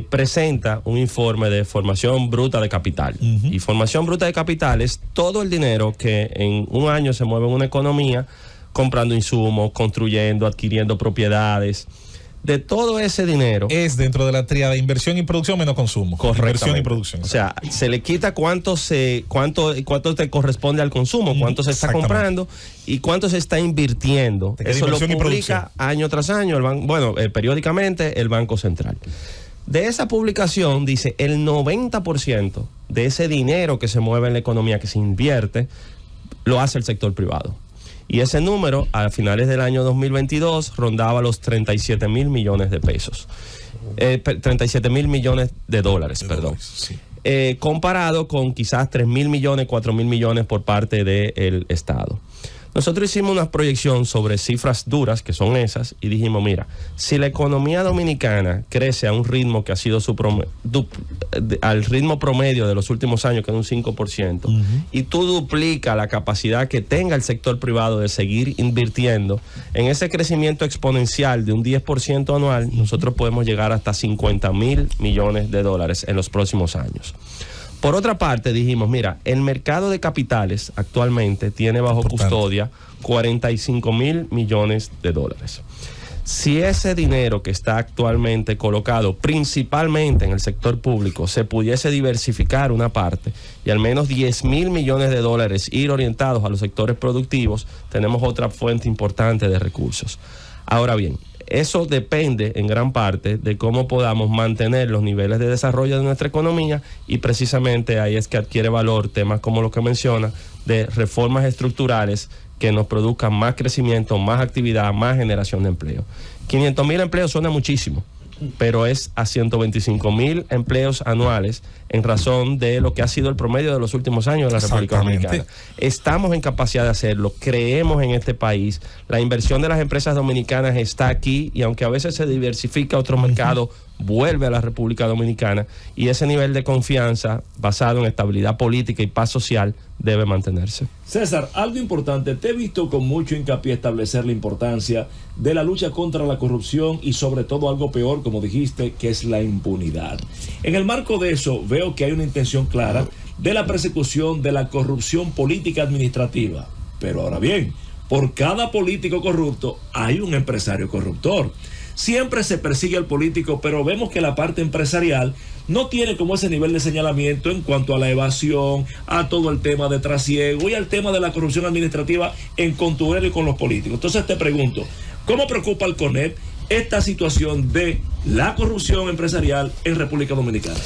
presenta un informe de formación bruta de capital. Y formación bruta de capital es todo el dinero que en un año se mueve en una economía, comprando insumos, construyendo, adquiriendo propiedades. De todo ese dinero es dentro de la tríada de inversión y producción menos consumo. Inversión y producción. O sea, se le quita cuánto te corresponde al consumo, cuánto se está comprando y cuánto se está invirtiendo. Eso lo publica año tras año, periódicamente el Banco Central. De esa publicación dice el 90% de ese dinero que se mueve en la economía, que se invierte, lo hace el sector privado. Y ese número, a finales del año 2022, rondaba los 37,000 millones de pesos. 37,000 millones de dólares, perdón. Sí. Comparado con quizás 3,000 millones, 4,000 millones por parte del Estado. Nosotros hicimos una proyección sobre cifras duras, que son esas, y dijimos, mira, si la economía dominicana crece a un ritmo que ha sido al ritmo promedio de los últimos años, que es un 5%, y tú duplicas la capacidad que tenga el sector privado de seguir invirtiendo, en ese crecimiento exponencial de un 10% anual, nosotros podemos llegar hasta 50,000 millones de dólares en los próximos años. Por otra parte, dijimos, mira, el mercado de capitales actualmente tiene bajo custodia 45,000 millones de dólares. Si ese dinero que está actualmente colocado principalmente en el sector público se pudiese diversificar una parte y al menos 10,000 millones de dólares ir orientados a los sectores productivos, tenemos otra fuente importante de recursos. Ahora bien, eso depende en gran parte de cómo podamos mantener los niveles de desarrollo de nuestra economía, y precisamente ahí es que adquiere valor temas como lo que menciona de reformas estructurales que nos produzcan más crecimiento, más actividad, más generación de empleo. 500,000 empleos suena muchísimo, pero es a 125,000 empleos anuales en razón de lo que ha sido el promedio de los últimos años de la República Dominicana. Estamos en capacidad de hacerlo, creemos en este país, la inversión de las empresas dominicanas está aquí, y aunque a veces se diversifica a otro mercado, vuelve a la República Dominicana, y ese nivel de confianza basado en estabilidad política y paz social debe mantenerse. César, algo importante, te he visto con mucho hincapié establecer la importancia de la lucha contra la corrupción y sobre todo algo peor, como dijiste, que es la impunidad. En el marco de eso veo que hay una intención clara de la persecución de la corrupción política administrativa. Pero ahora bien, por cada político corrupto hay un empresario corruptor. Siempre se persigue al político, pero vemos que la parte empresarial no tiene como ese nivel de señalamiento en cuanto a la evasión, a todo el tema de trasiego y al tema de la corrupción administrativa en contubernio con los políticos. Entonces te pregunto, ¿cómo preocupa al CONEP esta situación de la corrupción empresarial en República Dominicana?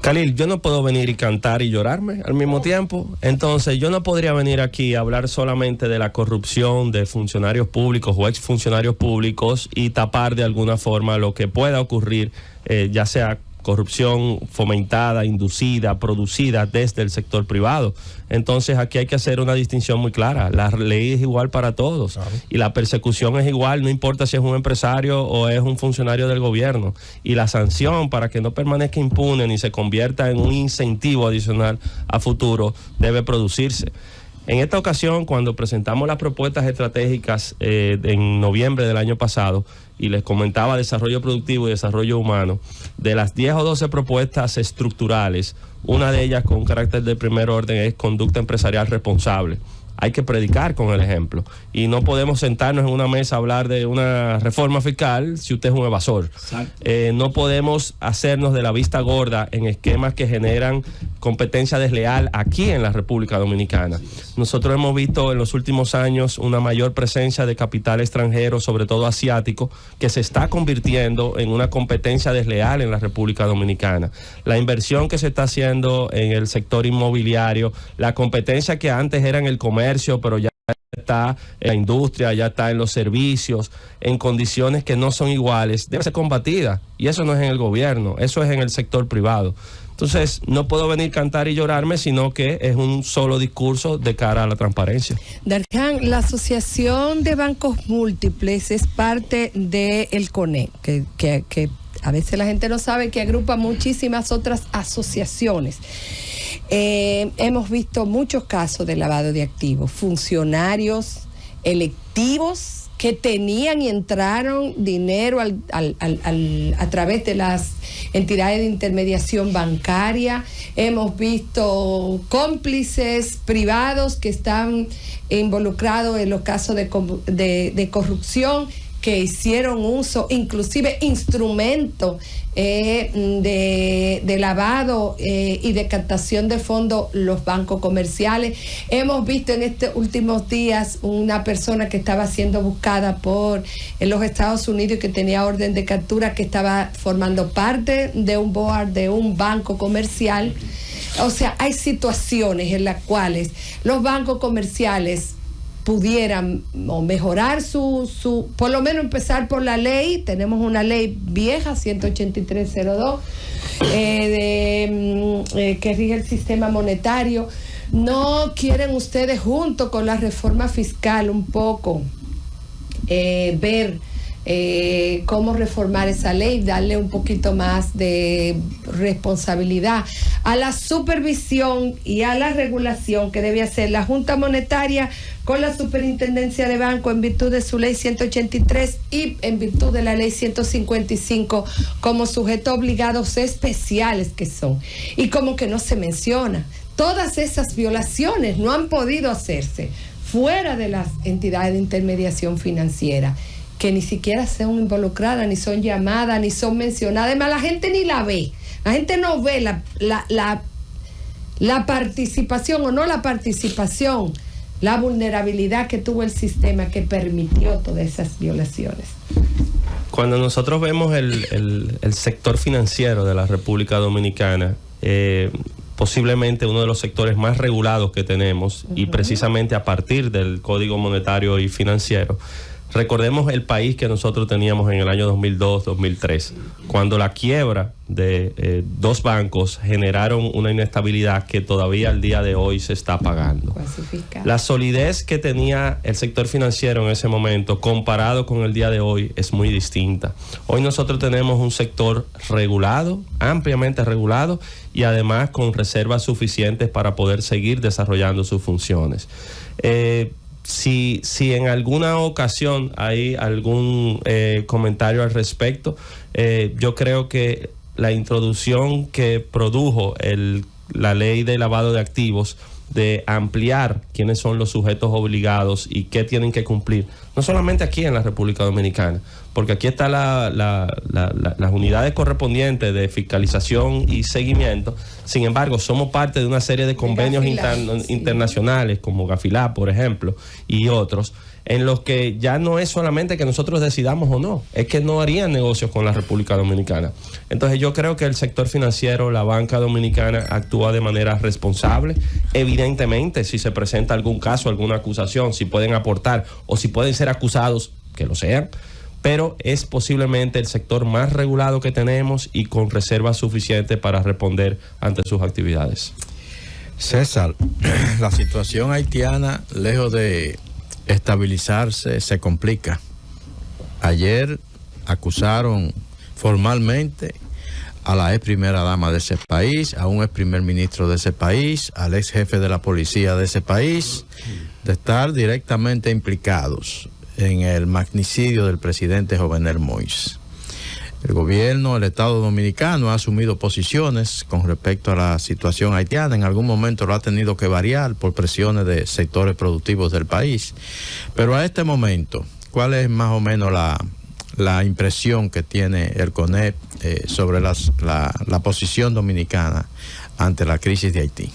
Khalil, yo no puedo venir y cantar y llorarme al mismo tiempo. Entonces, yo no podría venir aquí a hablar solamente de la corrupción de funcionarios públicos o exfuncionarios públicos y tapar de alguna forma lo que pueda ocurrir, ya sea corrupción fomentada, inducida, producida desde el sector privado. Entonces aquí hay que hacer una distinción muy clara. La ley es igual para todos, claro, y la persecución es igual, no importa si es un empresario o es un funcionario del gobierno. Y la sanción, para que no permanezca impune ni se convierta en un incentivo adicional a futuro, debe producirse. En esta ocasión, cuando presentamos las propuestas estratégicas en noviembre del año pasado, y les comentaba desarrollo productivo y desarrollo humano, de las 10 o 12 propuestas estructurales, una de ellas con un carácter de primer orden es conducta empresarial responsable. Hay que predicar con el ejemplo y no podemos sentarnos en una mesa a hablar de una reforma fiscal si usted es un evasor. No podemos hacernos de la vista gorda en esquemas que generan competencia desleal aquí en la República Dominicana. Nosotros hemos visto en los últimos años una mayor presencia de capital extranjero, sobre todo asiático, que se está convirtiendo en una competencia desleal en la República Dominicana. La inversión que se está haciendo en el sector inmobiliario, la competencia que antes era en el comercio, pero ya está en la industria, ya está en los servicios, en condiciones que no son iguales, debe ser combatida. Y eso no es en el gobierno, eso es en el sector privado. Entonces, no puedo venir a cantar y llorarme, sino que es un solo discurso de cara a la transparencia. Darjan, la Asociación de Bancos Múltiples es parte del CONE, que a veces la gente no sabe que agrupa muchísimas otras asociaciones. Hemos visto muchos casos de lavado de activos, funcionarios electivos que tenían y entraron dinero a través de las entidades de intermediación bancaria. Hemos visto cómplices privados que están involucrados en los casos de corrupción, que hicieron uso, inclusive instrumento de lavado y de captación de fondos, los bancos comerciales. Hemos visto en estos últimos días una persona que estaba siendo buscada en los Estados Unidos y que tenía orden de captura, que estaba formando parte de un board de un banco comercial. O sea, hay situaciones en las cuales los bancos comerciales pudieran mejorar por lo menos empezar por la ley. Tenemos una ley vieja, 18302, que rige el sistema monetario. ¿No quieren ustedes, junto con la reforma fiscal, un poco ver cómo reformar esa ley, darle un poquito más de responsabilidad a la supervisión y a la regulación que debe hacer la Junta Monetaria con la Superintendencia de Banco en virtud de su ley 183 y en virtud de la ley 155 como sujetos obligados especiales que son? Y como que no se menciona, todas esas violaciones no han podido hacerse fuera de las entidades de intermediación financiera, que ni siquiera son involucradas, ni son llamadas, ni son mencionadas. Además, la gente ni la ve. La gente no ve la participación o no la participación, la vulnerabilidad que tuvo el sistema que permitió todas esas violaciones. Cuando nosotros vemos el sector financiero de la República Dominicana, posiblemente uno de los sectores más regulados que tenemos, y precisamente a partir del Código Monetario y Financiero. Recordemos el país que nosotros teníamos en el año 2002-2003, cuando la quiebra de dos bancos generaron una inestabilidad que todavía al día de hoy se está pagando. La solidez que tenía el sector financiero en ese momento, comparado con el día de hoy, es muy distinta. Hoy nosotros tenemos un sector regulado, ampliamente regulado, y además con reservas suficientes para poder seguir desarrollando sus funciones. Si en alguna ocasión hay algún comentario al respecto, yo creo que la introducción que produjo la ley de lavado de activos, de ampliar quiénes son los sujetos obligados y qué tienen que cumplir, no solamente aquí en la República Dominicana, porque aquí están las unidades correspondientes de fiscalización y seguimiento. Sin embargo, somos parte de una serie de convenios internacionales, como Gafilá, por ejemplo, y otros, en los que ya no es solamente que nosotros decidamos o no, es que no harían negocios con la República Dominicana. Entonces yo creo que el sector financiero, la banca dominicana, actúa de manera responsable. Evidentemente, si se presenta algún caso, alguna acusación, si pueden aportar o si pueden ser acusados, que lo sean, pero es posiblemente el sector más regulado que tenemos y con reservas suficientes para responder ante sus actividades. César, la situación haitiana, lejos de estabilizarse, se complica. Ayer acusaron formalmente a la ex primera dama de ese país, a un ex primer ministro de ese país, al ex jefe de la policía de ese país, de estar directamente implicados en el magnicidio del presidente Jovenel Moïse. El gobierno, el Estado Dominicano ha asumido posiciones con respecto a la situación haitiana. En algún momento lo ha tenido que variar por presiones de sectores productivos del país. Pero a este momento, ¿cuál es más o menos la impresión que tiene el CONEP sobre la posición dominicana ante la crisis de Haití?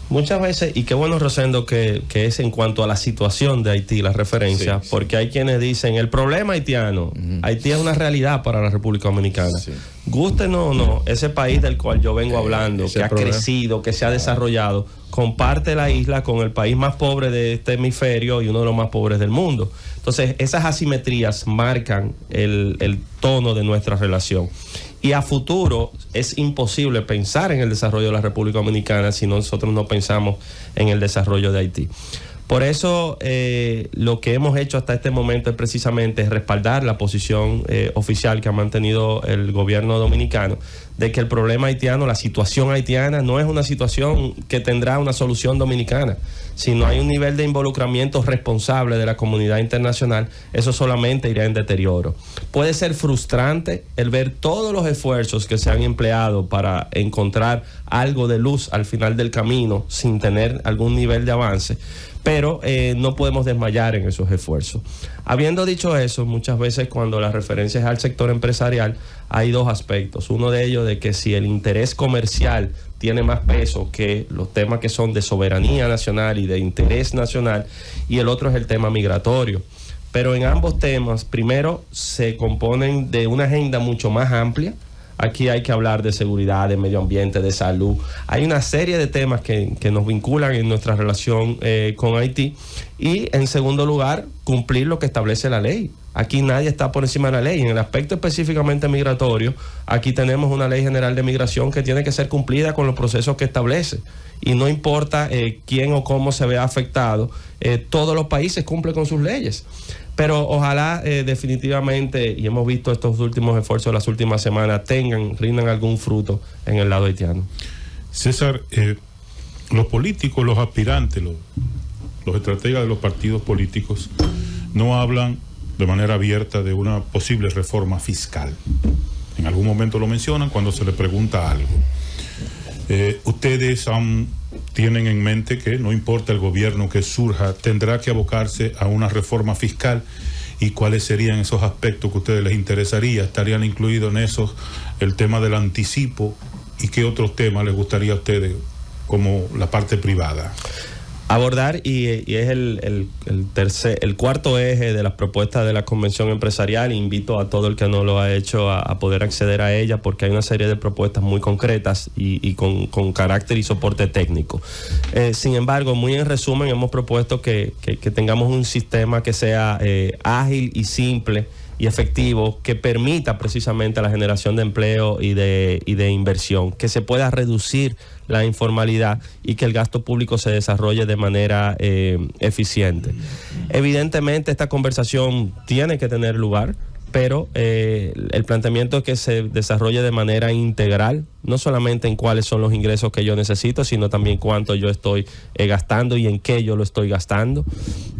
Muchas veces, y qué bueno, Rosendo, que es en cuanto a la situación de Haití la referencia, sí, porque hay quienes dicen, el problema haitiano, Haití es una realidad para la República Dominicana. Sí. Gústenos o no, ese país del cual yo vengo hablando, que ha crecido, que se ha desarrollado, comparte la isla con el país más pobre de este hemisferio y uno de los más pobres del mundo. Entonces, esas asimetrías marcan el tono de nuestra relación. Y a futuro es imposible pensar en el desarrollo de la República Dominicana si nosotros no pensamos en el desarrollo de Haití. Por eso lo que hemos hecho hasta este momento es precisamente respaldar la posición oficial que ha mantenido el gobierno dominicano de que el problema haitiano, la situación haitiana, no es una situación que tendrá una solución dominicana. Si no hay un nivel de involucramiento responsable de la comunidad internacional, eso solamente irá en deterioro. Puede ser frustrante el ver todos los esfuerzos que se han empleado para encontrar algo de luz al final del camino sin tener algún nivel de avance, pero no podemos desmayar en esos esfuerzos. Habiendo dicho eso, muchas veces cuando la referencia es al sector empresarial, hay dos aspectos. Uno de ellos de que si el interés comercial tiene más peso que los temas que son de soberanía nacional y de interés nacional, y el otro es el tema migratorio. Pero en ambos temas, primero, se componen de una agenda mucho más amplia. Aquí hay que hablar de seguridad, de medio ambiente, de salud. Hay una serie de temas que nos vinculan en nuestra relación con Haití. Y en segundo lugar, cumplir lo que establece la ley. Aquí nadie está por encima de la ley. En el aspecto específicamente migratorio, aquí tenemos una ley general de migración que tiene que ser cumplida con los procesos que establece. Y no importa quién o cómo se vea afectado, todos los países cumplen con sus leyes. Pero ojalá definitivamente, y hemos visto estos últimos esfuerzos de las últimas semanas, rindan algún fruto en el lado haitiano. César, los políticos, los aspirantes, los estrategas de los partidos políticos no hablan de manera abierta de una posible reforma fiscal. En algún momento lo mencionan cuando se les pregunta algo. Ustedes tienen en mente que no importa el gobierno que surja, tendrá que abocarse a una reforma fiscal, y cuáles serían esos aspectos que a ustedes les interesaría. ¿Estarían incluidos en esos el tema del anticipo, y qué otros temas les gustaría a ustedes como la parte privada abordar? Y es el cuarto eje de las propuestas de la Convención Empresarial. Invito a todo el que no lo ha hecho a poder acceder a ella, porque hay una serie de propuestas muy concretas y con carácter y soporte técnico. Sin embargo, muy en resumen, hemos propuesto que tengamos un sistema que sea ágil y simple y efectivo, que permita precisamente la generación de empleo y de inversión, que se pueda reducir la informalidad y que el gasto público se desarrolle de manera eficiente. Evidentemente esta conversación tiene que tener lugar, pero el planteamiento es que se desarrolle de manera integral, no solamente en cuáles son los ingresos que yo necesito, sino también cuánto yo estoy gastando y en qué yo lo estoy gastando.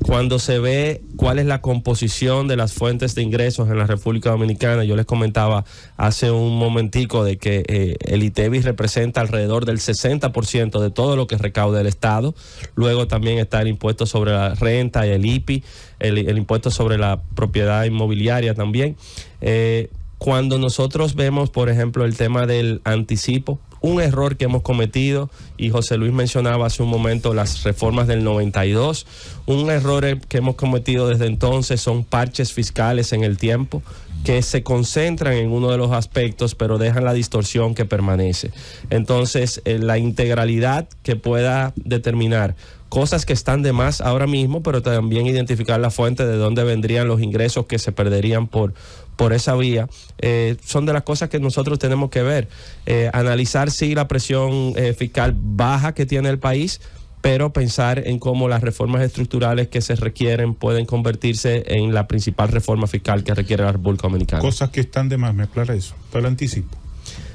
Cuando se ve cuál es la composición de las fuentes de ingresos en la República Dominicana, yo les comentaba hace un momentico de que el ITEVIS representa alrededor del 60% de todo lo que recauda el Estado. Luego también está el impuesto sobre la renta y el IPI, el impuesto sobre la propiedad inmobiliaria también. Cuando nosotros vemos, por ejemplo, el tema del anticipo, un error que hemos cometido, y José Luis mencionaba hace un momento las reformas del 92, un error que hemos cometido desde entonces son parches fiscales en el tiempo, que se concentran en uno de los aspectos, pero dejan la distorsión que permanece. Entonces, la integralidad que pueda determinar cosas que están de más ahora mismo, pero también identificar la fuente de dónde vendrían los ingresos que se perderían por esa vía. Son de las cosas que nosotros tenemos que ver. Analizar si la presión fiscal baja que tiene el país, pero pensar en cómo las reformas estructurales que se requieren pueden convertirse en la principal reforma fiscal que requiere la República Dominicana. Cosas que están de más, me aclara eso, para el anticipo.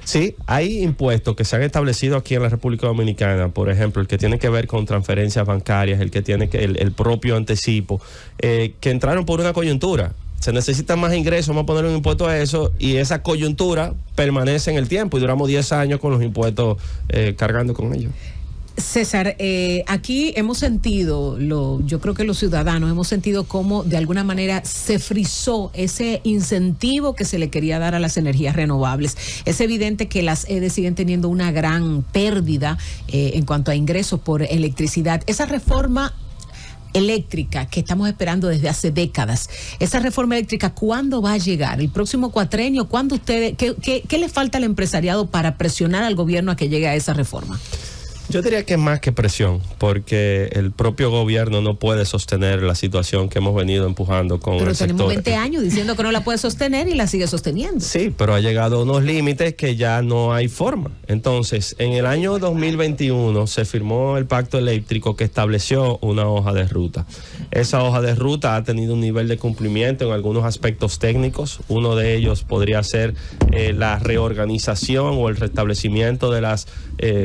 Sí, hay impuestos que se han establecido aquí en la República Dominicana, por ejemplo, el que tiene que ver con transferencias bancarias, el que tiene que el propio anticipo, que entraron por una coyuntura. Se necesitan más ingresos, vamos a poner un impuesto a eso, y esa coyuntura permanece en el tiempo y duramos 10 años con los impuestos cargando con ellos. César, aquí hemos sentido, yo creo que los ciudadanos hemos sentido cómo de alguna manera se frizó ese incentivo que se le quería dar a las energías renovables. Es evidente que las EDE siguen teniendo una gran pérdida en cuanto a ingresos por electricidad. Esa reforma eléctrica que estamos esperando desde hace décadas, esa reforma eléctrica, ¿cuándo va a llegar? ¿El próximo cuatrenio? ¿Cuándo ustedes, qué le falta al empresariado para presionar al gobierno a que llegue a esa reforma? Yo diría que más que presión, porque el propio gobierno no puede sostener la situación que hemos venido empujando con el sector. Pero tenemos 20 años diciendo que no la puede sostener y la sigue sosteniendo. Sí, pero ha llegado a unos límites que ya no hay forma. Entonces, en el año 2021 se firmó el pacto eléctrico que estableció una hoja de ruta. Esa hoja de ruta ha tenido un nivel de cumplimiento en algunos aspectos técnicos. Uno de ellos podría ser la reorganización o el restablecimiento de las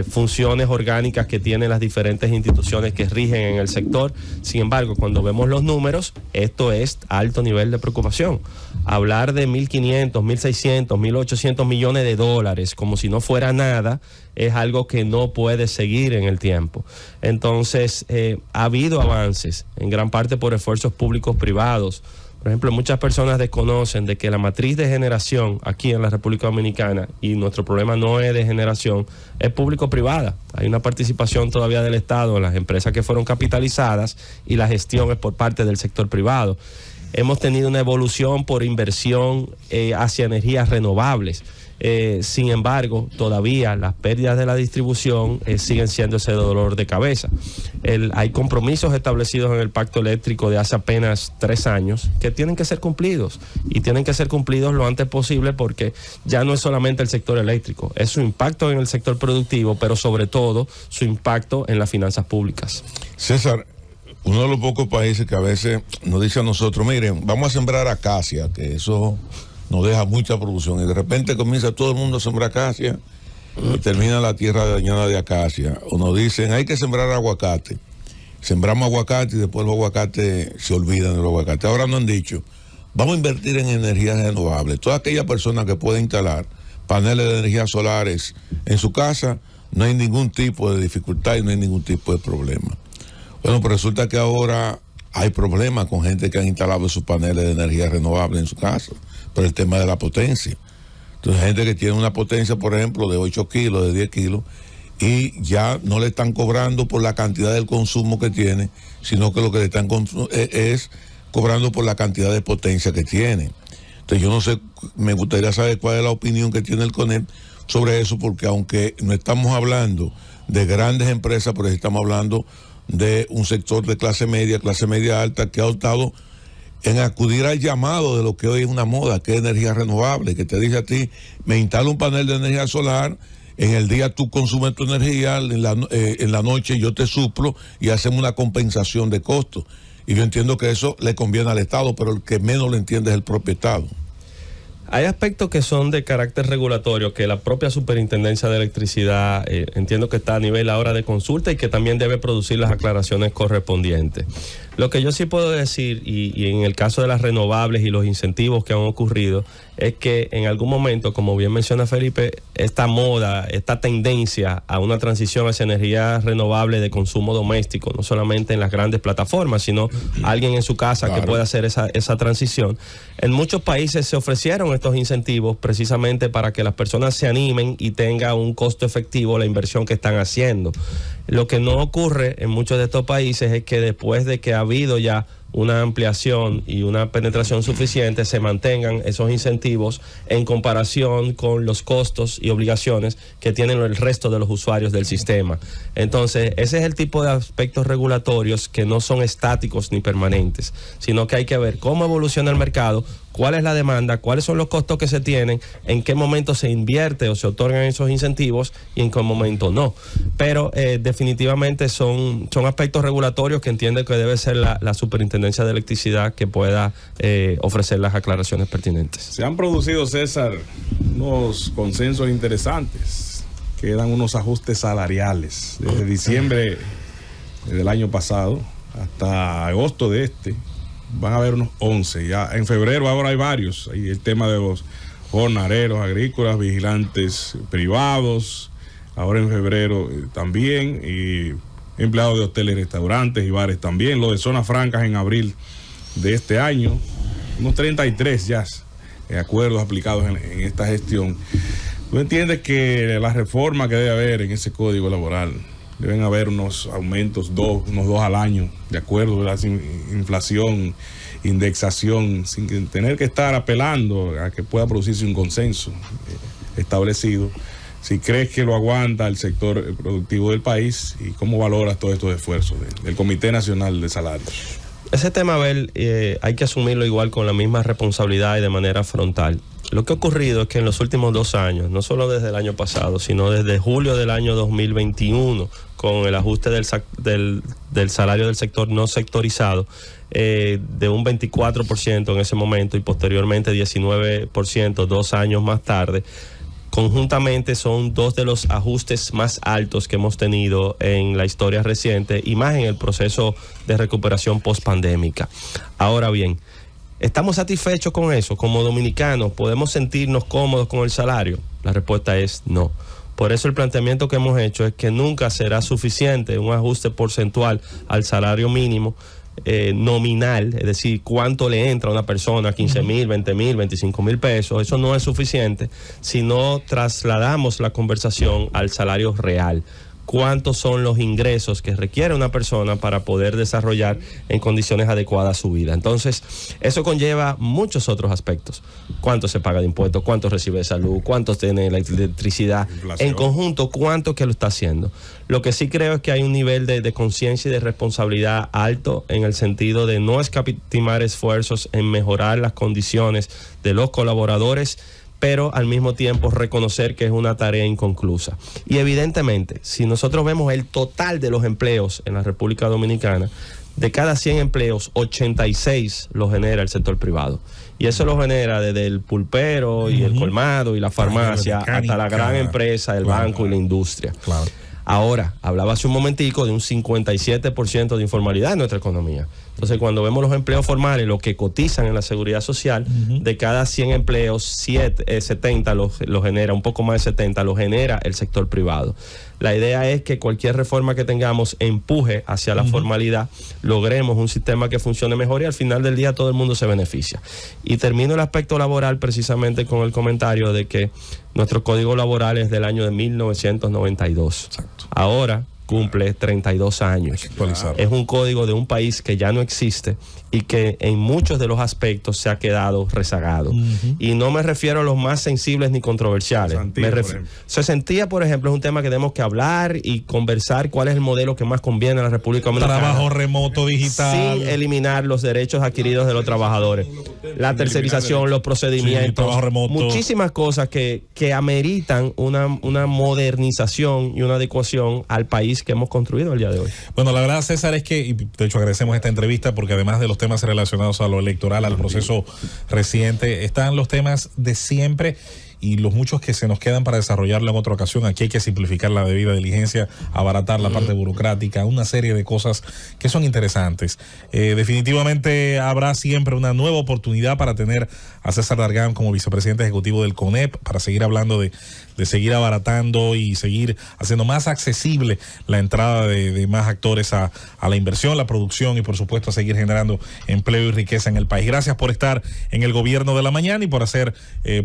funciones orgánicas que tienen las diferentes instituciones que rigen en el sector. Sin embargo, cuando vemos los números, esto es alto nivel de preocupación. Hablar de 1.500, 1.600, 1.800 millones de dólares como si no fuera nada es algo que no puede seguir en el tiempo. Entonces, ha habido avances, en gran parte por esfuerzos públicos privados. Por ejemplo, muchas personas desconocen de que la matriz de generación aquí en la República Dominicana, y nuestro problema no es de generación, es público-privada. Hay una participación todavía del Estado en las empresas que fueron capitalizadas y la gestión es por parte del sector privado. Hemos tenido una evolución por inversión hacia energías renovables. Sin embargo, todavía las pérdidas de la distribución siguen siendo ese dolor de cabeza. Hay compromisos establecidos en el pacto eléctrico de hace apenas 3 años que tienen que ser cumplidos, y tienen que ser cumplidos lo antes posible, porque ya no es solamente el sector eléctrico, es su impacto en el sector productivo, pero sobre todo su impacto en las finanzas públicas. César, uno de los pocos países que a veces nos dice a nosotros, miren, vamos a sembrar acacia, que eso nos deja mucha producción, y de repente comienza todo el mundo a sembrar acacia y termina la tierra dañada de acacia. O nos dicen, hay que sembrar aguacate. Sembramos aguacate y después los aguacates se olvidan de los aguacates. Ahora nos han dicho, vamos a invertir en energías renovables. Toda aquella persona que pueda instalar paneles de energías solares en su casa, no hay ningún tipo de dificultad y no hay ningún tipo de problema. Bueno, pues resulta que ahora hay problemas con gente que han instalado sus paneles de energía renovable en su casa, por el tema de la potencia. Entonces, gente que tiene una potencia, por ejemplo, de 8 kilos, de 10 kilos, y ya no le están cobrando por la cantidad del consumo que tiene, sino que lo que le están es cobrando por la cantidad de potencia que tiene. Entonces, yo no sé, me gustaría saber cuál es la opinión que tiene el CONEP sobre eso, porque aunque no estamos hablando de grandes empresas, pero estamos hablando de un sector de clase media alta, que ha optado en acudir al llamado de lo que hoy es una moda, que es energía renovable, que te dice a ti, me instalo un panel de energía solar, en el día tú consumes tu energía, en la noche yo te suplo y hacemos una compensación de costos. Y yo entiendo que eso le conviene al Estado, pero el que menos lo entiende es el propio Estado. Hay aspectos que son de carácter regulatorio, que la propia Superintendencia de Electricidad entiendo que está a nivel ahora de consulta y que también debe producir las aclaraciones correspondientes. Lo que yo sí puedo decir, y en el caso de las renovables y los incentivos que han ocurrido, es que en algún momento, como bien menciona Felipe, esta moda, esta tendencia a una transición hacia energías renovables de consumo doméstico, no solamente en las grandes plataformas, sino alguien en su casa, claro, que pueda hacer esa transición. En muchos países se ofrecieron estos incentivos precisamente para que las personas se animen y tenga un costo efectivo la inversión que están haciendo. Lo que no ocurre en muchos de estos países es que después de que ha habido ya una ampliación y una penetración suficiente, se mantengan esos incentivos en comparación con los costos y obligaciones que tienen el resto de los usuarios del sistema. Entonces, ese es el tipo de aspectos regulatorios que no son estáticos ni permanentes, sino que hay que ver cómo evoluciona el mercado, cuál es la demanda, cuáles son los costos que se tienen, en qué momento se invierte o se otorgan esos incentivos y en qué momento no. Pero definitivamente son aspectos regulatorios que entiende que debe ser la Superintendencia de Electricidad que pueda ofrecer las aclaraciones pertinentes. Se han producido, César, unos consensos interesantes, quedan unos ajustes salariales desde diciembre del año pasado hasta agosto de este. Van a haber unos 11, ya en febrero ahora hay varios, hay el tema de los jornaleros agrícolas, vigilantes privados, ahora en febrero también, y empleados de hoteles, restaurantes y bares también, lo de zonas francas en abril de este año, unos 33 ya acuerdos aplicados en esta gestión. ¿Tú entiendes que la reforma que debe haber en ese código laboral, deben haber unos aumentos, unos dos al año, de acuerdo a la inflación, indexación, sin tener que estar apelando a que pueda producirse un consenso establecido? Si crees que lo aguanta el sector productivo del país, y cómo valoras todos estos esfuerzos del Comité Nacional de Salarios. Ese tema, Abel, hay que asumirlo igual con la misma responsabilidad y de manera frontal. Lo que ha ocurrido es que en los últimos 2 años, no solo desde el año pasado, sino desde julio del año 2021, con el ajuste del salario del sector no sectorizado, de un 24% en ese momento y posteriormente 19% 2 años más tarde, conjuntamente son 2 de los ajustes más altos que hemos tenido en la historia reciente y más en el proceso de recuperación post-pandémica. Ahora bien, ¿estamos satisfechos con eso? Como dominicanos, ¿podemos sentirnos cómodos con el salario? La respuesta es no. Por eso el planteamiento que hemos hecho es que nunca será suficiente un ajuste porcentual al salario mínimo nominal, es decir, cuánto le entra a una persona, 15,000, 20,000, 25,000 pesos. Eso no es suficiente si no trasladamos la conversación al salario real. ¿Cuántos son los ingresos que requiere una persona para poder desarrollar en condiciones adecuadas su vida? Entonces, eso conlleva muchos otros aspectos. ¿Cuánto se paga de impuestos? ¿Cuánto recibe de salud? ¿Cuánto tiene la electricidad? Inflación. En conjunto, ¿cuánto que lo está haciendo? Lo que sí creo es que hay un nivel de conciencia y de responsabilidad alto en el sentido de no escatimar esfuerzos en mejorar las condiciones de los colaboradores, pero al mismo tiempo reconocer que es una tarea inconclusa. Y evidentemente, si nosotros vemos el total de los empleos en la República Dominicana, de cada 100 empleos, 86 los genera el sector privado. Y eso lo genera desde el pulpero y el colmado y la farmacia hasta la gran empresa, el banco y la industria. Claro. Ahora, hablaba hace un momentico de un 57% de informalidad en nuestra economía. Entonces, cuando vemos los empleos formales, los que cotizan en la seguridad social, de cada 100 empleos, 70 los genera, un poco más de 70 los genera el sector privado. La idea es que cualquier reforma que tengamos empuje hacia la formalidad, logremos un sistema que funcione mejor y al final del día todo el mundo se beneficia. Y termino el aspecto laboral precisamente con el comentario de que nuestro código laboral es del año de 1992. Exacto. Ahora cumple 32 años. Es un código de un país que ya no existe y que en muchos de los aspectos se ha quedado rezagado. Y no me refiero a los más sensibles ni controversiales. Cesantía, por ejemplo, es un tema que tenemos que hablar y conversar cuál es el modelo que más conviene a la República Dominicana. Trabajo remoto digital. Sin eliminar los derechos adquiridos de los trabajadores. La tercerización, los procedimientos. Trabajo remoto. Muchísimas cosas que ameritan una modernización y una adecuación al país que hemos construido el día de hoy. Bueno, la verdad, César, es que, y de hecho agradecemos esta entrevista porque además de los temas relacionados a lo electoral, al proceso reciente, están los temas de siempre y los muchos que se nos quedan para desarrollarlo en otra ocasión. Aquí hay que simplificar la debida diligencia, abaratar la parte burocrática, una serie de cosas que son interesantes. Definitivamente habrá siempre una nueva oportunidad para tener a César Dargan como vicepresidente ejecutivo del CONEP, para seguir hablando de seguir abaratando y seguir haciendo más accesible la entrada de más actores a la inversión, la producción y por supuesto a seguir generando empleo y riqueza en el país. Gracias por estar en el Gobierno de la Mañana y por hacer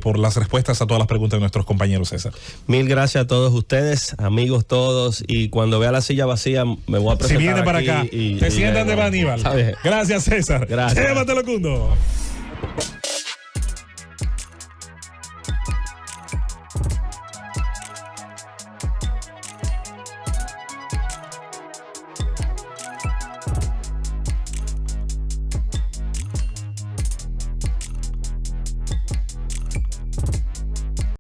por las respuestas a todas las preguntas de nuestros compañeros, César. Mil gracias a todos ustedes, amigos todos, y cuando vea la silla vacía me voy a presentar. Si viene para aquí acá, te sientan de Aníbal. Gracias, César. Gracias. Llévatelo, Cundo.